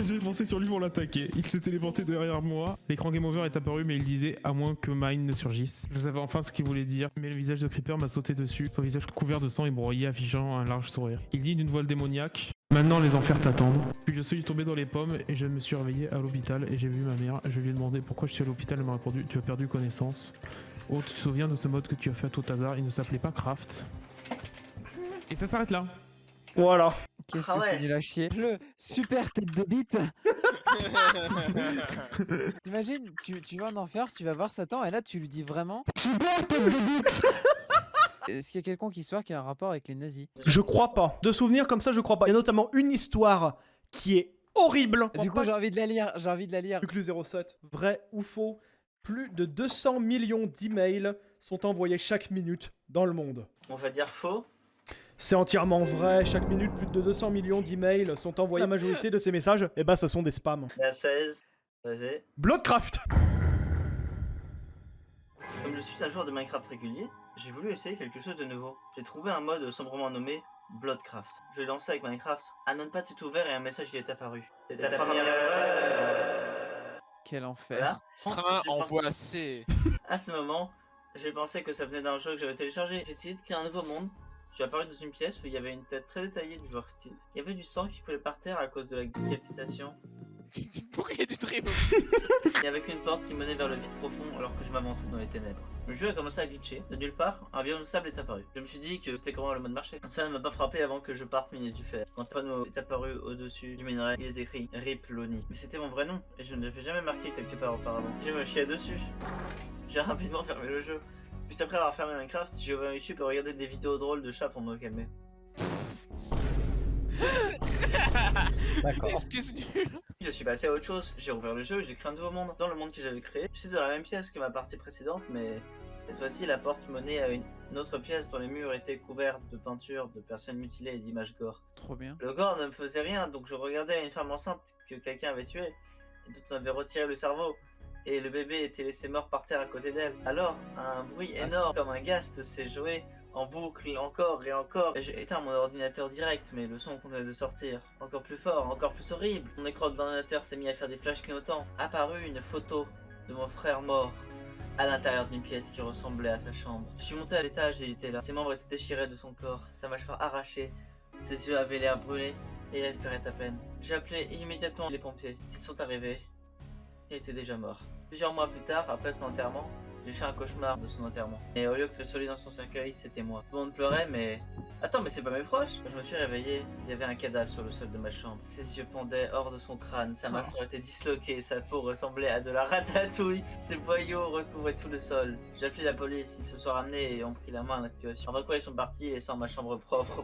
J'ai foncé sur lui pour l'attaquer. Il s'est téléporté derrière moi. L'écran Game Over est apparu, mais il disait à moins que Mine ne surgisse. Je savais enfin ce qu'il voulait dire, mais le visage de Creeper m'a sauté dessus, son visage couvert de sang et broyé, affichant un large sourire. Il dit d'une voix démoniaque: maintenant les enfers t'attendent. Puis je suis tombé dans les pommes et je me suis réveillé à l'hôpital et j'ai vu ma mère. Je lui ai demandé pourquoi je suis à l'hôpital. Elle m'a répondu: tu as perdu connaissance. Oh, tu te souviens de ce mode que tu as fait à tout hasard? Il ne s'appelait pas Craft. Et ça s'arrête là. Voilà. Qu'est-ce Ah que c'est ouais. nul à chier. Le super tête de bite. T'imagines, tu vas en enfer, tu vas voir Satan et là tu lui dis vraiment super tête de bite. Est-ce qu'il y a quelconque histoire qui a un rapport avec les nazis? Je crois pas. De souvenirs comme ça, je crois pas. Il y a notamment une histoire qui est horrible. Du coup, j'ai envie de la lire, j'ai envie de la lire. Luclu 07. Vrai ou faux? Plus de 200 millions d'emails sont envoyés chaque minute dans le monde. On va dire faux. C'est entièrement vrai. Chaque minute, plus de 200 millions d'emails sont envoyés. La majorité de ces messages, eh ben, ce sont des spams. Il y a 16. Vas-y. Bloodcraft. Comme je suis un joueur de Minecraft régulier, j'ai voulu essayer quelque chose de nouveau. J'ai trouvé un mode sombrement nommé Bloodcraft. Je l'ai lancé avec Minecraft. Un notepad s'est ouvert et un message y est apparu. C'est ta première erreur. Quel enfer. Voilà. Train J'ai en pensé- voie C. À ce moment, j'ai pensé que ça venait d'un jeu que j'avais téléchargé. J'ai essayé de créer un nouveau monde. Je suis apparu dans une pièce où il y avait une tête très détaillée du joueur Steve. Il y avait du sang qui coulait par terre à cause de la décapitation. Pourquoi il y a du trémolo? Et avec une porte qui menait vers le vide profond alors que je m'avançais dans les ténèbres. Le jeu a commencé à glitcher. De nulle part, un biome de sable est apparu. Je me suis dit que c'était comment le mode marchait. Ça ne m'a pas frappé avant que je parte miner du fer. Quand un panneau est apparu au-dessus du minerai, il est écrit RIP Loni. Mais c'était mon vrai nom et je ne l'avais jamais marqué quelque part auparavant. Je me chiais dessus. J'ai rapidement fermé le jeu. Juste après avoir fermé Minecraft, j'ai ouvert YouTube et regardé des vidéos drôles de chats pour me calmer. D'accord. Excuse nulle. Je suis passé à autre chose, j'ai ouvert le jeu et j'ai créé un nouveau monde. Dans le monde que j'avais créé, j'étais dans la même pièce que ma partie précédente, mais cette fois-ci la porte menait à une autre pièce dont les murs étaient couverts de peintures, de personnes mutilées et d'images gore. Trop bien. Le gore ne me faisait rien, donc je regardais une femme enceinte que quelqu'un avait tuée, et dont on avait retiré le cerveau, et le bébé était laissé mort par terre à côté d'elle. Alors, un bruit énorme comme un ghast s'est joué en boucle, encore et encore. J'ai éteint mon ordinateur direct, mais le son continuait de sortir. Encore plus fort, encore plus horrible. Mon écran de l'ordinateur s'est mis à faire des flashs clignotants. Apparut une photo de mon frère mort à l'intérieur d'une pièce qui ressemblait à sa chambre. Je suis monté à l'étage et il était là. Ses membres étaient déchirés de son corps, sa mâchoire arrachée, ses yeux avaient l'air brûlés et il respirait à peine. J'ai appelé immédiatement les pompiers. Ils sont arrivés. Il était déjà mort. Plusieurs mois plus tard, après son enterrement, j'ai fait un cauchemar de son enterrement. Et au lieu que ce soit lui dans son cercueil, c'était moi. Tout le monde pleurait, mais... Attends, mais c'est pas mes proches. Quand je me suis réveillé, il y avait un cadavre sur le sol de ma chambre. Ses yeux pendaient hors de son crâne, sa mâchoire était disloquée, sa peau ressemblait à de la ratatouille. Ses boyaux recouvraient tout le sol. J'ai appelé la police, ils se sont ramenés et ont pris la main à la situation. Après quoi, ils sont partis, laissant ma chambre propre.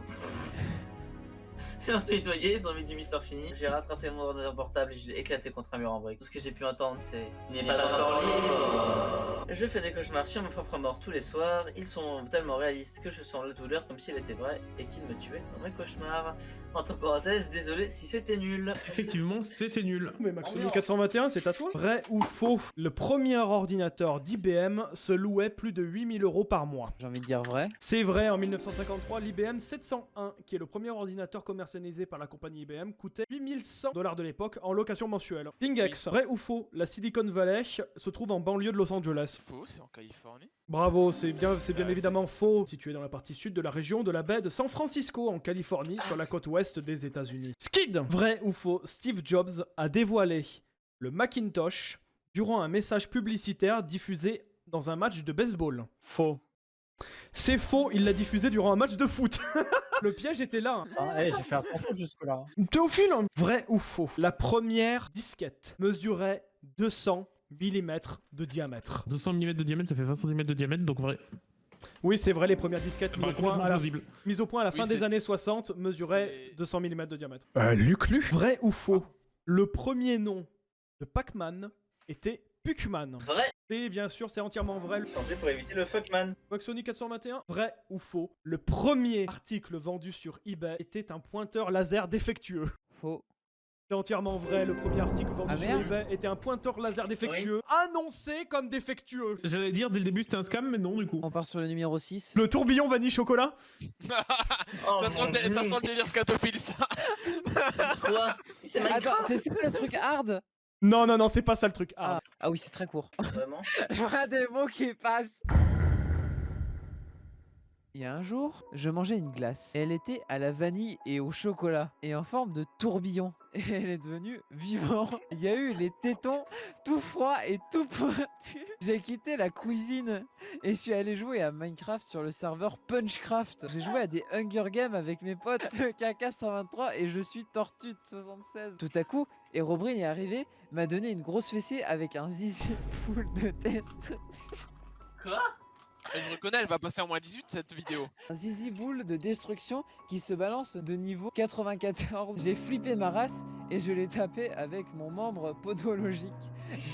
Ils ont nettoyé, ils ont mis du Mister Fini. J'ai rattrapé mon ordinateur portable et je l'ai éclaté contre un mur en briques. Tout ce que j'ai pu entendre, c'est « Il n'est pas encore libre !» Je fais des cauchemars sur ma propre mort tous les soirs. Ils sont tellement réalistes que je sens la douleur comme si elle était vraie et qu'ils me tuaient dans mes cauchemars. Entre parenthèses, désolé si c'était nul. Effectivement, c'était nul. Mais Maxoni 421, c'est à toi. Vrai ou faux? Le premier ordinateur d'IBM se louait plus de 8000 € par mois. J'ai envie de dire vrai. C'est vrai, en 1953, l'IBM 701, qui est le premier ordinateur commercialisé par la compagnie IBM, coûtait 8100 $ de l'époque en location mensuelle. Pingex, vrai ou faux? La Silicon Valley se trouve en banlieue de Los Angeles. Faux, c'est en Californie. Bravo, c'est bien évidemment faux. Situé dans la partie sud de la région de la baie de San Francisco, en Californie, sur la côte ouest des États-Unis. Skid, vrai ou faux? Steve Jobs a dévoilé le Macintosh durant un message publicitaire diffusé dans un match de baseball. Faux. C'est faux, il l'a diffusé durant un match de foot. Le piège était là. J'ai fait un sans faute jusque-là. Théophile, vrai ou faux? La première disquette mesurait 200 mm de diamètre. 200 mm de diamètre, ça fait 20 cm de diamètre, donc vrai. Oui, c'est vrai, les premières disquettes mises au point à la fin des c'est- années 60 mesuraient Les- 200 mm de diamètre. Luc, vrai ou faux? Le premier nom de Pac-Man était Puckman. Vrai. Et bien sûr, c'est entièrement vrai. Changé pour éviter le fuckman. Maxoni 421, vrai ou faux? Le premier article vendu sur eBay était un pointeur laser défectueux. Faux. C'est entièrement vrai, le premier article vendu Ah, sur merde. eBay était un pointeur laser défectueux, annoncé comme défectueux. J'allais dire dès le début c'était un scam, mais non du coup. On part sur le numéro 6. Le tourbillon vanille chocolat. Oh, Ça sent le délire scatophile, ça. Quoi? C'est Minecraft, Attends, c'est ça le truc hard? Non, non, non, c'est pas ça le truc. Ah. Ah oui, c'est très court. vraiment? Je vois des mots qui passent. Il y a un jour, je mangeais une glace. Elle était à la vanille et au chocolat, et en forme de tourbillon. Et elle est devenue vivante. Il y a eu les tétons tout froids et tout pointus. J'ai quitté la cuisine et suis allé jouer à Minecraft sur le serveur Punchcraft. J'ai joué à des Hunger Games avec mes potes, le Kaka 123 et je suis Tortue 76. Tout à coup, Herobrine est arrivé, m'a donné une grosse fessée avec un zizi full de destruction. Quoi? Et je reconnais, elle va passer en moins 18 cette vidéo. Un zizi boule de destruction qui se balance de niveau 94. J'ai flippé ma race et je l'ai tapé avec mon membre podologique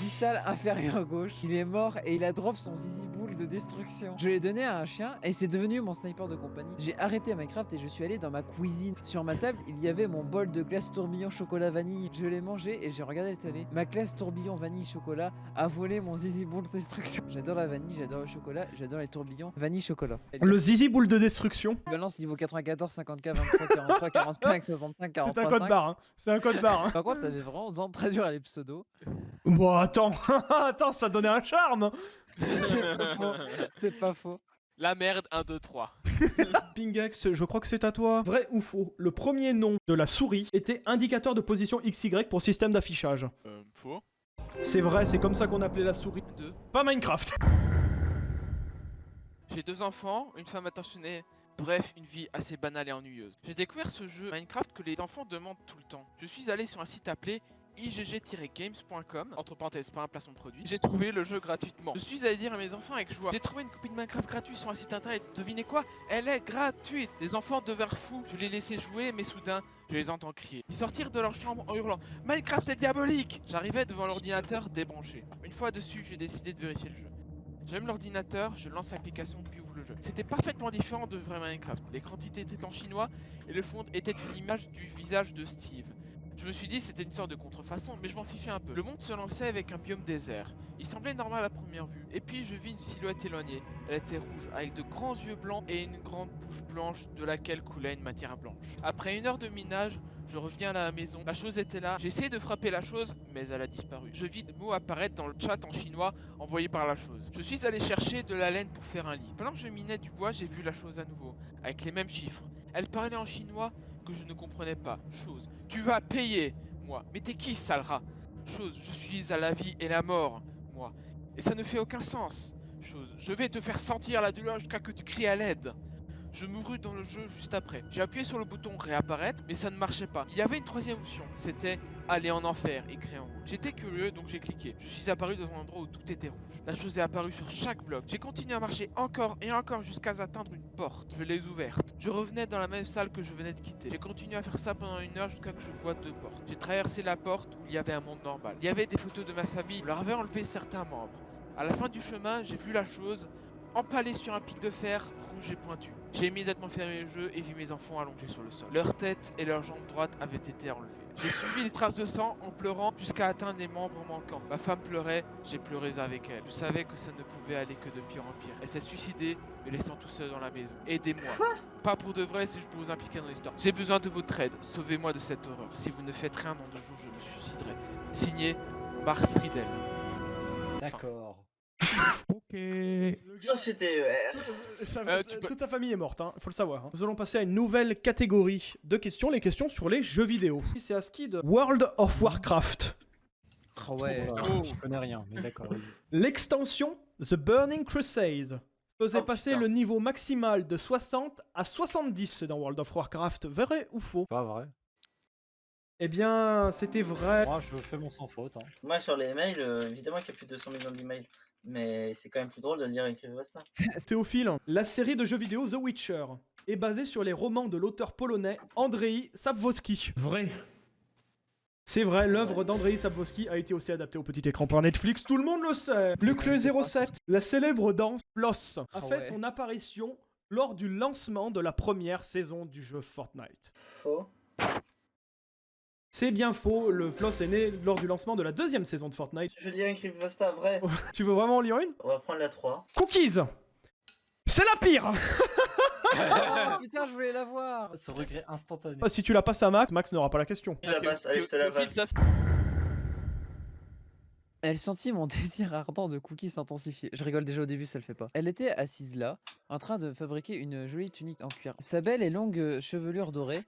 distal inférieur gauche. Il est mort et il a drop son zizi boule de destruction. Je l'ai donné à un chien et c'est devenu mon sniper de compagnie. J'ai arrêté Minecraft et je suis allé dans ma cuisine. Sur ma table, il y avait mon bol de glace tourbillon chocolat vanille. Je l'ai mangé et j'ai regardé la télé. Ma glace tourbillon vanille chocolat a volé mon zizi boule de destruction. J'adore la vanille, j'adore le chocolat, j'adore les tourbillons vanille chocolat. Le zizi boule de destruction. Balance niveau 94, 50k, 23, 43, 45, 65, 43. C'est un code 5. barre, hein. C'est un code barre. Hein. Par contre, t'avais vraiment besoin de traduire les pseudos. Bon, attends, attends, ça donnait un charme. C'est pas faux. La merde, 1, 2, 3. Pingex, je crois que c'est à toi. Vrai ou faux? Le premier nom de la souris était indicateur de position XY pour système d'affichage. Faux. C'est vrai, c'est comme ça qu'on appelait la souris. 2. Pas Minecraft. J'ai 2 enfants, une femme attentionnée. Bref, une vie assez banale et ennuyeuse. J'ai découvert ce jeu Minecraft que les enfants demandent tout le temps. Je suis allé sur un site appelé igg-games.com, entre parenthèses, pas un placement de produit. J'ai trouvé le jeu gratuitement. Je suis allé dire à mes enfants avec joie: j'ai trouvé une copie de Minecraft gratuite sur un site internet. Devinez quoi? Elle est gratuite. Les enfants devinrent fous. Je les laissais jouer, mais soudain, je les entends crier. Ils sortirent de leur chambre en hurlant: Minecraft est diabolique! J'arrivais devant l'ordinateur débranché. Une fois dessus, j'ai décidé de vérifier le jeu. J'aime l'ordinateur, je lance l'application puis ouvre le jeu. C'était parfaitement différent de vrai Minecraft. L'écran titre était en chinois et le fond était une image du visage de Steve. Je me suis dit c'était une sorte de contrefaçon, mais je m'en fichais un peu. Le monde se lançait avec un biome désert. Il semblait normal à première vue. Et puis je vis une silhouette éloignée. Elle était rouge, avec de grands yeux blancs et une grande bouche blanche de laquelle coulait une matière blanche. Après 1 heure de minage, je reviens à la maison. La chose était là. J'ai essayé de frapper la chose, mais elle a disparu. Je vis des mots apparaître dans le chat en chinois envoyé par la chose. Je suis allé chercher de la laine pour faire un lit. Pendant que je minais du bois, j'ai vu la chose à nouveau, avec les mêmes chiffres. Elle parlait en chinois que je ne comprenais pas. Chose: tu vas payer. Moi: mais t'es qui, sale rat? Chose: je suis à la vie et la mort. Moi: et ça ne fait aucun sens. Chose: je vais te faire sentir la douleur jusqu'à que tu cries à l'aide. Je mourus dans le jeu juste après. J'ai appuyé sur le bouton réapparaître, mais ça ne marchait pas. Il y avait une troisième option, c'était aller en enfer, écrit en rouge. J'étais curieux, donc j'ai cliqué. Je suis apparu dans un endroit où tout était rouge. La chose est apparue sur chaque bloc. J'ai continué à marcher encore et encore jusqu'à atteindre une porte. Je l'ai ouverte. Je revenais dans la même salle que je venais de quitter. J'ai continué à faire ça pendant 1 heure jusqu'à que je vois 2 portes. J'ai traversé la porte où il y avait un monde normal. Il y avait des photos de ma famille. Je leur avais enlevé certains membres. À la fin du chemin, j'ai vu la chose empalée sur un pic de fer rouge et pointu. J'ai immédiatement fermé le jeu et vu mes enfants allongés sur le sol. Leur tête et leur jambe droite avaient été enlevées. J'ai suivi les traces de sang en pleurant jusqu'à atteindre les membres manquants. Ma femme pleurait, j'ai pleuré avec elle. Je savais que ça ne pouvait aller que de pire en pire. Elle s'est suicidée, me laissant tout seul dans la maison. Aidez-moi. Pas pour de vrai si je peux vous impliquer dans l'histoire. J'ai besoin de votre aide. Sauvez-moi de cette horreur. Si vous ne faites rien dans 2 jours, je me suiciderai. Signé Marc Friedel. D'accord. Ok. Société ER. Toute sa famille est morte, hein, faut le savoir. Hein. Nous allons passer à une nouvelle catégorie de questions, les questions sur les jeux vidéo. C'est à ski de World of Warcraft. Oh ouais. Je connais rien, mais d'accord. vas-y. L'extension The Burning Crusade faisait Oh, passer putain. le niveau maximal de 60 à 70 dans World of Warcraft. Vrai ou faux? Pas vrai. Eh bien, c'était vrai. Moi, je fais mon sans faute. Hein. Moi sur les mails, évidemment qu'il y a plus de 200 millions d'emails. Mais c'est quand même plus drôle de lire écrire Basta. Théophile, la série de jeux vidéo The Witcher est basée sur les romans de l'auteur polonais Andrzej Sapkowski. Vrai. C'est vrai, l'œuvre d'Andrzej Sapkowski a été aussi adaptée au petit écran par Netflix, tout le monde le sait. Luc le 07, la célèbre danse Floss a fait son apparition lors du lancement de la première saison du jeu Fortnite. Faux. C'est bien faux, le floss est né lors du lancement de la 2e saison de Fortnite. Je lis un creepypasta vrai. Tu veux vraiment en lire une? On va prendre la 3. Cookies. C'est la pire. Oh, putain, je voulais la voir. Ce regret instantané. Si tu la passes à Max, Max n'aura pas la question. Je la passe, allez, je te la Théophile, passe. ça, Elle sentit mon désir ardent de cookies s'intensifier. Je rigole déjà au début, ça le fait pas. Elle était assise là, en train de fabriquer une jolie tunique en cuir. Sa belle et longue chevelure dorée,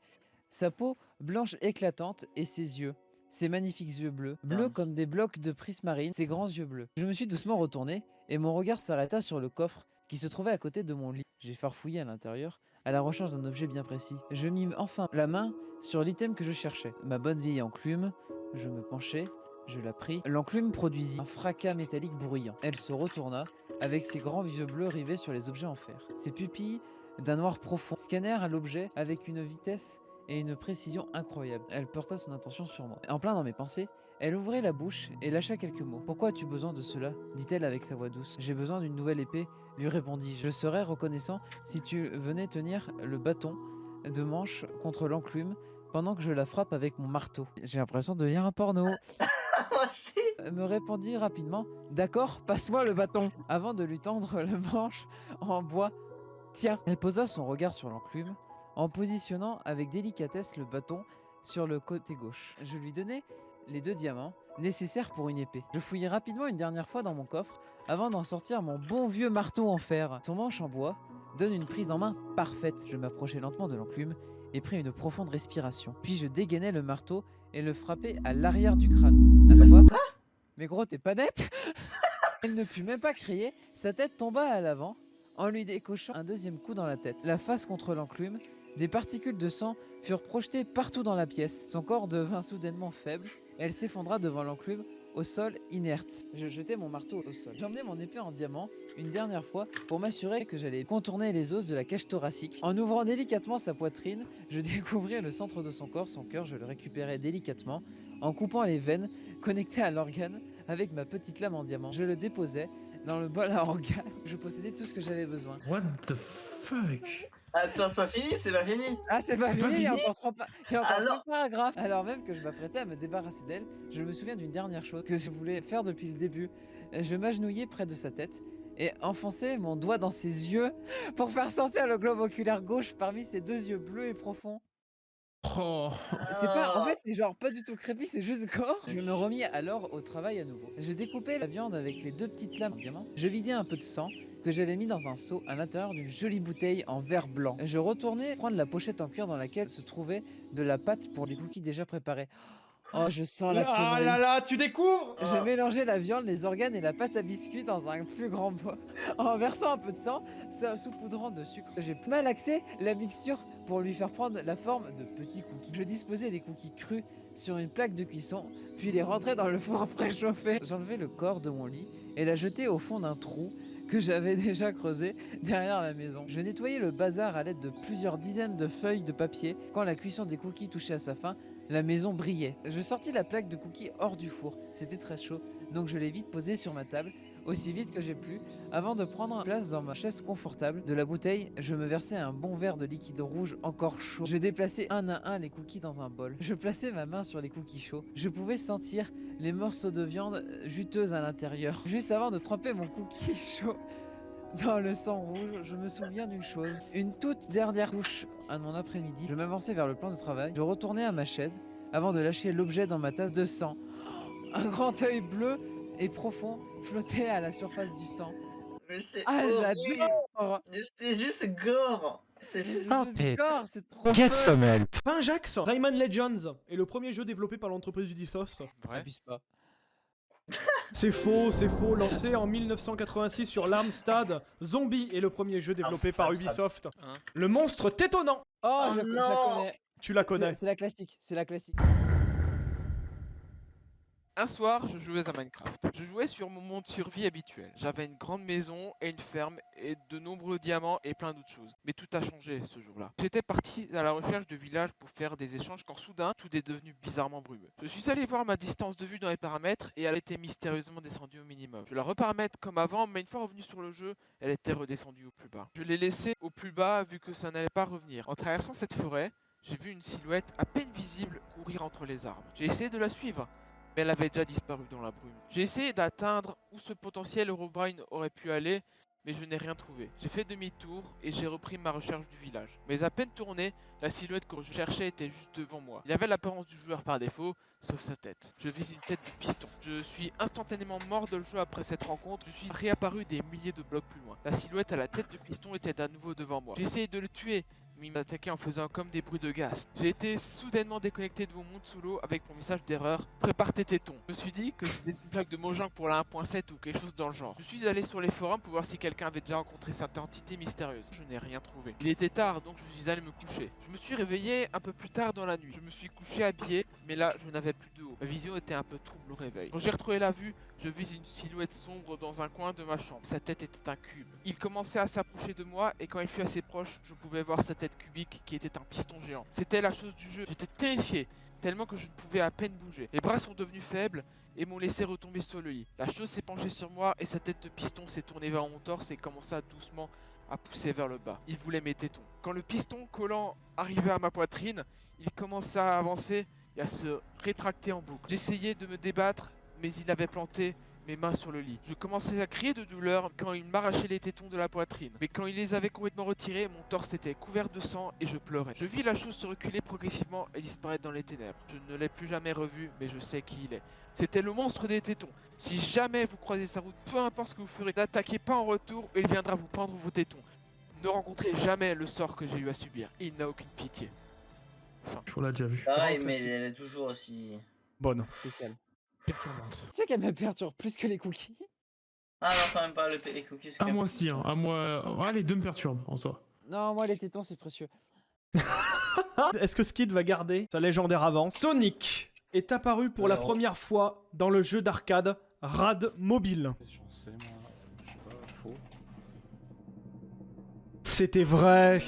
sa peau blanche éclatante et ses yeux. Ses magnifiques yeux bleus, bleus comme des blocs de prismarine, ses grands yeux bleus. Je me suis doucement retourné et mon regard s'arrêta sur le coffre qui se trouvait à côté de mon lit. J'ai farfouillé à l'intérieur, à la recherche d'un objet bien précis. Je mis enfin la main sur l'item que je cherchais. Ma bonne vieille enclume, je me penchai, je la pris. L'enclume produisit un fracas métallique bruyant. Elle se retourna, avec ses grands yeux bleus rivés sur les objets en fer. Ses pupilles, d'un noir profond, scannèrent l'objet avec une vitesse et une précision incroyable. Elle porta son attention sur moi. En plein dans mes pensées, elle ouvrit la bouche et lâcha quelques mots. « Pourquoi as-tu besoin de cela ?» dit-elle avec sa voix douce. « J'ai besoin d'une nouvelle épée », lui répondis-je. « Je serais reconnaissant si tu venais tenir le bâton de manche contre l'enclume pendant que je la frappe avec mon marteau. » J'ai l'impression de lire un porno. Moi aussi. Me répondit rapidement « D'accord, passe-moi le bâton !» avant de lui tendre le manche en bois. « Tiens !» Elle posa son regard sur l'enclume en positionnant avec délicatesse le bâton sur le côté gauche. Je lui donnai les 2 diamants nécessaires pour une épée. Je fouillai rapidement une dernière fois dans mon coffre avant d'en sortir mon bon vieux marteau en fer. Son manche en bois donne une prise en main parfaite. Je m'approchai lentement de l'enclume et pris une profonde respiration. Puis je dégainai le marteau et le frappai à l'arrière du crâne. Attends quoi? Mais gros, t'es pas net? Elle ne put même pas crier, sa tête tomba à l'avant en lui décochant un 2e coup dans la tête. La face contre l'enclume, des particules de sang furent projetées partout dans la pièce. Son corps devint soudainement faible et elle s'effondra devant l'enclume au sol inerte. Je jetai mon marteau au sol. J'emmenai mon épée en diamant une dernière fois pour m'assurer que j'allais contourner les os de la cage thoracique. En ouvrant délicatement sa poitrine, je découvris le centre de son corps, son cœur, je le récupérai délicatement en coupant les veines connectées à l'organe avec ma petite lame en diamant. Je le déposai dans le bol à organes. Je possédais tout ce que j'avais besoin. What the fuck? Attends, c'est pas fini, c'est pas fini. Ah, c'est pas C'est pas fini, il y a fini encore 3 il y a encore Ah non. 5 paragraphes. Alors même que je m'apprêtais à me débarrasser d'elle, je me souviens d'une dernière chose que je voulais faire depuis le début. Je m'agenouillai près de sa tête et enfonçai mon doigt dans ses yeux pour faire sortir le globe oculaire gauche parmi ses 2 yeux bleus et profonds. Oh. C'est pas, en fait, c'est genre pas du tout creepy, c'est juste gore. Je me remis alors au travail à nouveau. Je découpais la viande avec les 2 petites lames en diamant. Je vidais un peu de sang que j'avais mis dans un seau à l'intérieur d'une jolie bouteille en verre blanc. Je retournais prendre la pochette en cuir dans laquelle se trouvait de la pâte pour les cookies déjà préparés. Oh, je sens la Ah connerie. là là, tu découvres? Je mélangeais la viande, les organes et la pâte à biscuits dans un plus grand bol. En versant un peu de sang, saupoudrant de sucre. J'ai malaxé la mixture pour lui faire prendre la forme de petits cookies. Je disposais les cookies crus sur une plaque de cuisson, puis les rentrais dans le four préchauffé. J'enlevai le corps de mon lit et la jetai au fond d'un trou que j'avais déjà creusé derrière la maison. Je nettoyais le bazar à l'aide de plusieurs dizaines de feuilles de papier. Quand la cuisson des cookies touchait à sa fin, la maison brillait. Je sortis la plaque de cookies hors du four. C'était très chaud, donc je l'ai vite posée sur ma table, aussi vite que j'ai pu, avant de prendre place dans ma chaise confortable. De la bouteille, je me versais un bon verre de liquide rouge encore chaud. Je déplaçais un à un les cookies dans un bol. Je plaçais ma main sur les cookies chauds. Je pouvais sentir les morceaux de viande juteuse à l'intérieur. Juste avant de tremper mon cookie chaud dans le sang rouge, je me souviens d'une chose. Une toute dernière couche à mon après-midi. Je m'avançais vers le plan de travail. Je retournais à ma chaise avant de lâcher l'objet dans ma tasse de sang. Un grand œil bleu et profond flottait à la surface du sang. Mais c'est Ah, horrible. j'adore! Mais c'est juste gore. C'est juste... J'adore, c'est trop Get fun. some help. Pinjax, Rayman Legends est le premier jeu développé par l'entreprise Ubisoft. Vrai. Abuse pas. C'est faux, lancé en 1986 sur l'Armstad. Zombie est le premier jeu développé par Amstrad. Ubisoft. Hein. Le monstre tétonnant. Oh, Oh je la non. connais. Tu la connais. C'est la classique, c'est la classique. Un soir, je jouais à Minecraft. Je jouais sur mon mode survie habituel. J'avais une grande maison et une ferme et de nombreux diamants et plein d'autres choses. Mais tout a changé ce jour-là. J'étais parti à la recherche de villages pour faire des échanges quand soudain, tout est devenu bizarrement brumeux. Je suis allé voir ma distance de vue dans les paramètres et elle était mystérieusement descendue au minimum. Je la reparamètre comme avant, mais une fois revenue sur le jeu, elle était redescendue au plus bas. Je l'ai laissée au plus bas vu que ça n'allait pas revenir. En traversant cette forêt, j'ai vu une silhouette à peine visible courir entre les arbres. J'ai essayé de la suivre, mais elle avait déjà disparu dans la brume. J'ai essayé d'atteindre où ce potentiel Herobrine aurait pu aller, mais je n'ai rien trouvé. J'ai fait demi-tour et j'ai repris ma recherche du village. Mais à peine tourné, la silhouette que je cherchais était juste devant moi. Il avait l'apparence du joueur par défaut, sauf sa tête. Je vise une tête de piston. Je suis instantanément mort de le jeu après cette rencontre. Je suis réapparu des milliers de blocs plus loin. La silhouette à la tête de piston était à nouveau devant moi. J'ai essayé de le tuer, mais il m'attaquait en faisant comme des bruits de gaz. J'ai été soudainement déconnecté de mon monde sous l'eau avec mon message d'erreur. Prépare tes tétons. Je me suis dit que c'était une blague de Mojang pour la 1.7 ou quelque chose dans le genre. Je suis allé sur les forums pour voir si quelqu'un avait déjà rencontré cette entité mystérieuse. Je n'ai rien trouvé. Il était tard, donc je suis allé me coucher. Je me suis réveillé un peu plus tard dans la nuit. Je me suis couché habillé, mais là je n'avais plus de haut. Ma vision était un peu trouble au réveil. Quand j'ai retrouvé la vue, je vis une silhouette sombre dans un coin de ma chambre. Sa tête était un cube. Il commençait à s'approcher de moi et quand il fut assez proche, je pouvais voir sa tête cubique qui était un piston géant. C'était la chose du jeu. J'étais terrifié, tellement que je ne pouvais à peine bouger. Mes bras sont devenus faibles et m'ont laissé retomber sur le lit. La chose s'est penchée sur moi et sa tête de piston s'est tournée vers mon torse et commença doucement à pousser vers le bas. Il voulait mes tétons. Quand le piston collant arrivait à ma poitrine, il commença à avancer et à se rétracter en boucle. J'essayais de me débattre, mais il avait planté mes mains sur le lit. Je commençais à crier de douleur quand il m'arrachait les tétons de la poitrine. Mais quand il les avait complètement retirés, mon torse était couvert de sang et je pleurais. Je vis la chose se reculer progressivement et disparaître dans les ténèbres. Je ne l'ai plus jamais revu, mais je sais qui il est. C'était le monstre des tétons. Si jamais vous croisez sa route, peu importe ce que vous ferez, n'attaquez pas en retour et il viendra vous prendre vos tétons. Ne rencontrez jamais le sort que j'ai eu à subir. Il n'a aucune pitié. Enfin. On l'a déjà vu. Pareil, mais elle est toujours aussi... Bonne. Spécial. Perturbante. Tu sais qu'elle me perturbe plus que les cookies. Ah non, quand même pas, les cookies. Ah, moi aussi, hein. Ah, moi. Ah, les deux me perturbent en soi. Non, moi les tétons c'est précieux. Est-ce que Skid va garder sa légendaire avance? Sonic est apparu pour la première fois dans le jeu d'arcade Rad Mobile. J'en sais, moi. Je sais pas, faux. C'était vrai.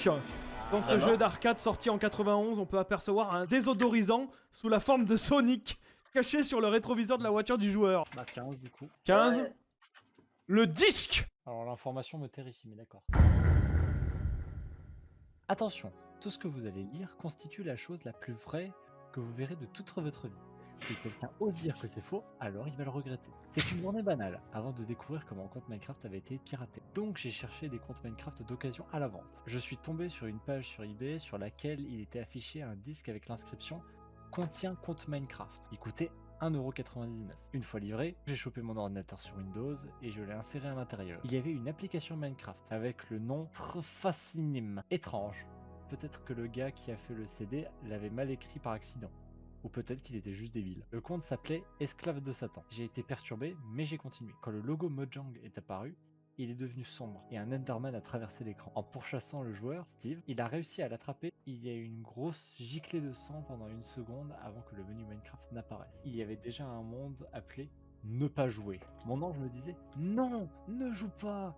Dans ce Ah jeu bon d'arcade sorti en 91, on peut apercevoir un désodorisant sous la forme de Sonic caché sur le rétroviseur de la voiture du joueur. Bah 15 du coup. 15. Ouais. Le disque. Alors l'information me terrifie, mais d'accord. Attention, tout ce que vous allez lire constitue la chose la plus vraie que vous verrez de toute votre vie. Si quelqu'un ose dire que c'est faux, alors il va le regretter. C'est une journée banale, avant de découvrir que mon compte Minecraft avait été piraté. Donc j'ai cherché des comptes Minecraft d'occasion à la vente. Je suis tombé sur une page sur eBay sur laquelle il était affiché un disque avec l'inscription « Contient compte Minecraft ». Il coûtait 1,99€. Une fois livré, j'ai chopé mon ordinateur sur Windows et je l'ai inséré à l'intérieur. Il y avait une application Minecraft avec le nom Trfacinim. Étrange. Peut-être que le gars qui a fait le CD l'avait mal écrit par accident. Ou peut-être qu'il était juste débile. Le compte s'appelait Esclave de Satan. J'ai été perturbé, mais j'ai continué. Quand le logo Mojang est apparu, il est devenu sombre et un Enderman a traversé l'écran. En pourchassant le joueur, Steve, il a réussi à l'attraper. Il y a eu une grosse giclée de sang pendant une seconde avant que le menu Minecraft n'apparaisse. Il y avait déjà un monde appelé Ne pas jouer. Mon ange me disait non, ne joue pas.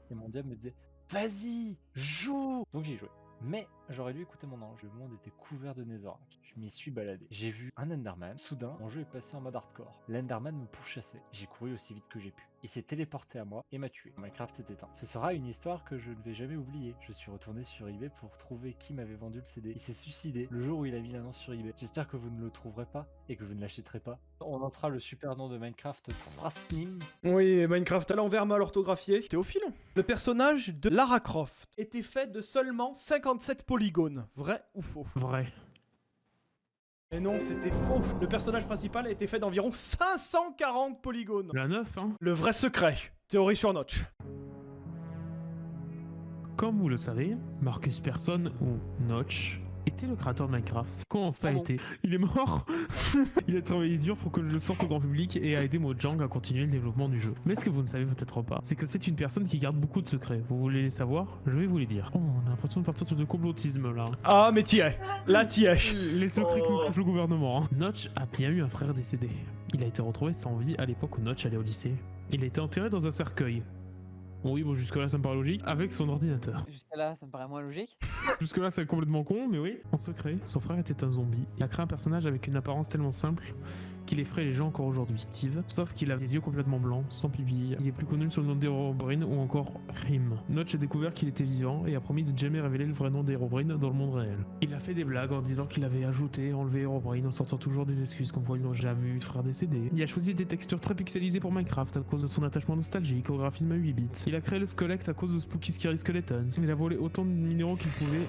Et mon diable me disait vas-y, joue. Donc j'ai joué. Mais j'aurais dû écouter mon ange, le monde était couvert de Netherrack. Je m'y suis baladé. J'ai vu un Enderman. Soudain, mon jeu est passé en mode hardcore. L'Enderman me pourchassait. J'ai couru aussi vite que j'ai pu. Il s'est téléporté à moi et m'a tué. Minecraft s'est éteint. Ce sera une histoire que je ne vais jamais oublier. Je suis retourné sur eBay pour trouver qui m'avait vendu le CD. Il s'est suicidé le jour où il a mis l'annonce sur eBay. J'espère que vous ne le trouverez pas et que vous ne l'achèterez pas. On notera le super nom de Minecraft, Trasnim. Oui, Minecraft à l'envers mal orthographié. Théophile. Le personnage de Lara Croft était fait de seulement 57 polygones. Vrai ou faux? Vrai. Et non, c'était faux. Le personnage principal était fait d'environ 540 polygones. La 9, hein. Le vrai secret. Théorie sur Notch. Comme vous le savez, Marcus Persson, ou Notch, était le créateur de Minecraft. Comment ça a été? Il est mort. Il a travaillé dur pour que je le sorte au grand public et a aidé Mojang à continuer le développement du jeu. Mais ce que vous ne savez peut-être pas, c'est que c'est une personne qui garde beaucoup de secrets. Vous voulez les savoir? Je vais vous les dire. Oh, on a l'impression de partir sur du complotisme là. Ah, mais t'y es. Là, t'y es. Les secrets qui nous cachent le gouvernement. Hein. Notch a bien eu un frère décédé. Il a été retrouvé sans vie à l'époque où Notch allait au lycée. Il a été enterré dans un cercueil. Bon, oui, bon, jusque-là, ça me paraît logique. Avec son ordinateur. Jusqu'à là, ça me paraît moins logique. Jusque-là, c'est complètement con, mais oui. En secret, son frère était un zombie. Il a créé un personnage avec une apparence tellement simple qu'il effraie les gens encore aujourd'hui. Steve, sauf qu'il a des yeux complètement blancs, sans pupille. Il est plus connu sous le nom d'Herobrine ou encore Rim. Notch a découvert qu'il était vivant et a promis de jamais révéler le vrai nom d'Herobrine dans le monde réel. Il a fait des blagues en disant qu'il avait ajouté, enlevé Herobrine en sortant toujours des excuses comme quoi ils n'ont jamais eu de frère décédé. Il a choisi des textures très pixelisées pour Minecraft à cause de son attachement nostalgique au graphisme à 8 bits. Il a créé le Skelect à cause de Spooky Scary Skeletons. Il a volé autant de minéraux qu'il pouvait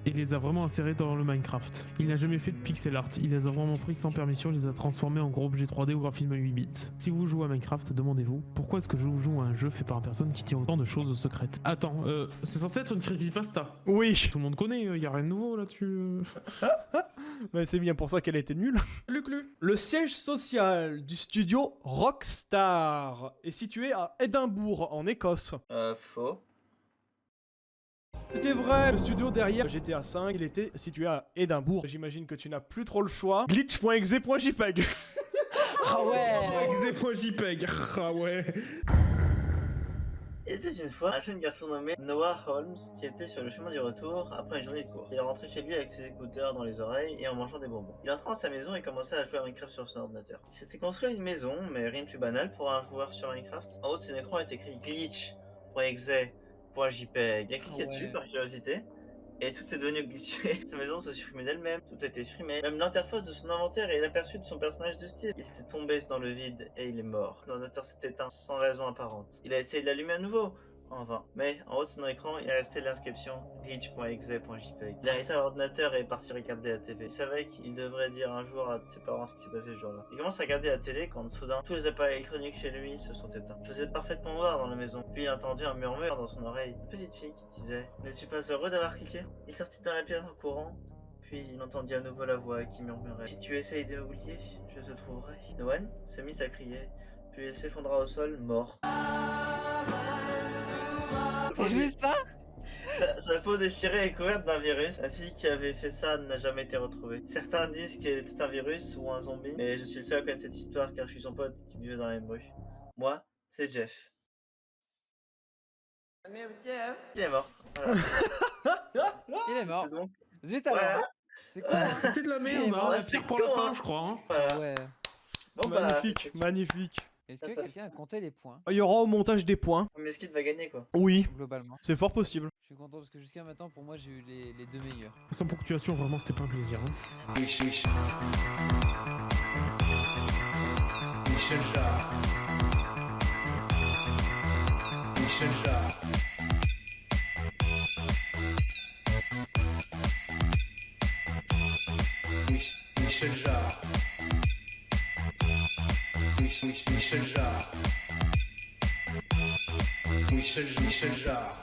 et les a vraiment insérés dans le Minecraft. Il n'a jamais fait de pixel art, il les a vraiment pris sans permission, il les a transformés en gros objets 3D au graphisme à 8 bits. Si vous jouez à Minecraft, demandez-vous, pourquoi est-ce que je joue à un jeu fait par une personne qui tient autant de choses secrètes? Attends, c'est censé être une creepypasta. Oui. Tout le monde connaît, y a rien de nouveau là-dessus. Bah, c'est bien pour ça qu'elle a été nulle. Luclu. Le siège social du studio Rockstar est situé à Édimbourg, en Écosse. Faux. Tout est vrai, le studio derrière GTA V, il était situé à Édimbourg. J'imagine que tu n'as plus trop le choix. Glitch.exe.jpg. Ah ouais. Exe.jpg. Ah ouais. Et c'est une fois un jeune garçon nommé Noah Holmes qui était sur le chemin du retour après une journée de cours. Il est rentré chez lui avec ses écouteurs dans les oreilles et en mangeant des bonbons. Il entra dans sa maison et commençait à jouer à Minecraft sur son ordinateur. Il s'était construit une maison, mais rien de plus banal pour un joueur sur Minecraft. En haut de son écran est écrit glitch.exe.jpg. Il a cliqué dessus par curiosité. Et tout est devenu glitché. Sa maison se supprimait d'elle-même, tout était supprimé. Même l'interface de son inventaire et l'aperçu de son personnage de Steve. Il était tombé dans le vide et il est mort. L'ordinateur s'est éteint sans raison apparente. Il a essayé de l'allumer à nouveau, en vain. Mais en haut de son écran, il est resté l'inscription glitch.exe.jpg. Il a arrêté l'ordinateur et est parti regarder la TV. Il savait qu'il devrait dire un jour à ses parents ce qui s'est passé ce jour-là. Il commence à regarder la télé quand soudain, tous les appareils électroniques chez lui se sont éteints. Il faisait parfaitement noir dans la maison. Puis il a entendu un murmure dans son oreille. Une petite fille qui disait « N'es-tu pas heureux d'avoir cliqué ?» Il sortit dans la pièce en courant. Puis il entendit à nouveau la voix qui murmurait « Si tu essayes de m'oublier, je te trouverai. » Noël se mit à crier. Puis il s'effondra au sol, mort. C'est juste ça? Sa peau déchirée est couverte d'un virus. La fille qui avait fait ça n'a jamais été retrouvée. Certains disent qu'elle était un virus ou un zombie, mais je suis le seul à connaître cette histoire car je suis son pote qui vivait dans la même rue. Moi, c'est Jeff. Il est mort. Voilà. Il est mort. C'est donc. Zut alors. Voilà. C'est quoi? C'était de la merde, hein. Ouais, La c'est pire pour la con, fin, hein. je crois. Hein. Voilà. Ouais. Bon bah. Magnifique, magnifique. Est-ce Ça, que ça quelqu'un a compté les points, Il y aura au montage des points. Mais Skid va gagner quoi. Oui, globalement? c'est fort possible. Je suis content parce que jusqu'à maintenant, pour moi, j'ai eu les deux meilleurs. Sans ponctuation, vraiment, c'était pas un plaisir. Hein. Michel Jarre. Michel Jarre. Michel Jarre. Michel Jarre. Michel Jarre.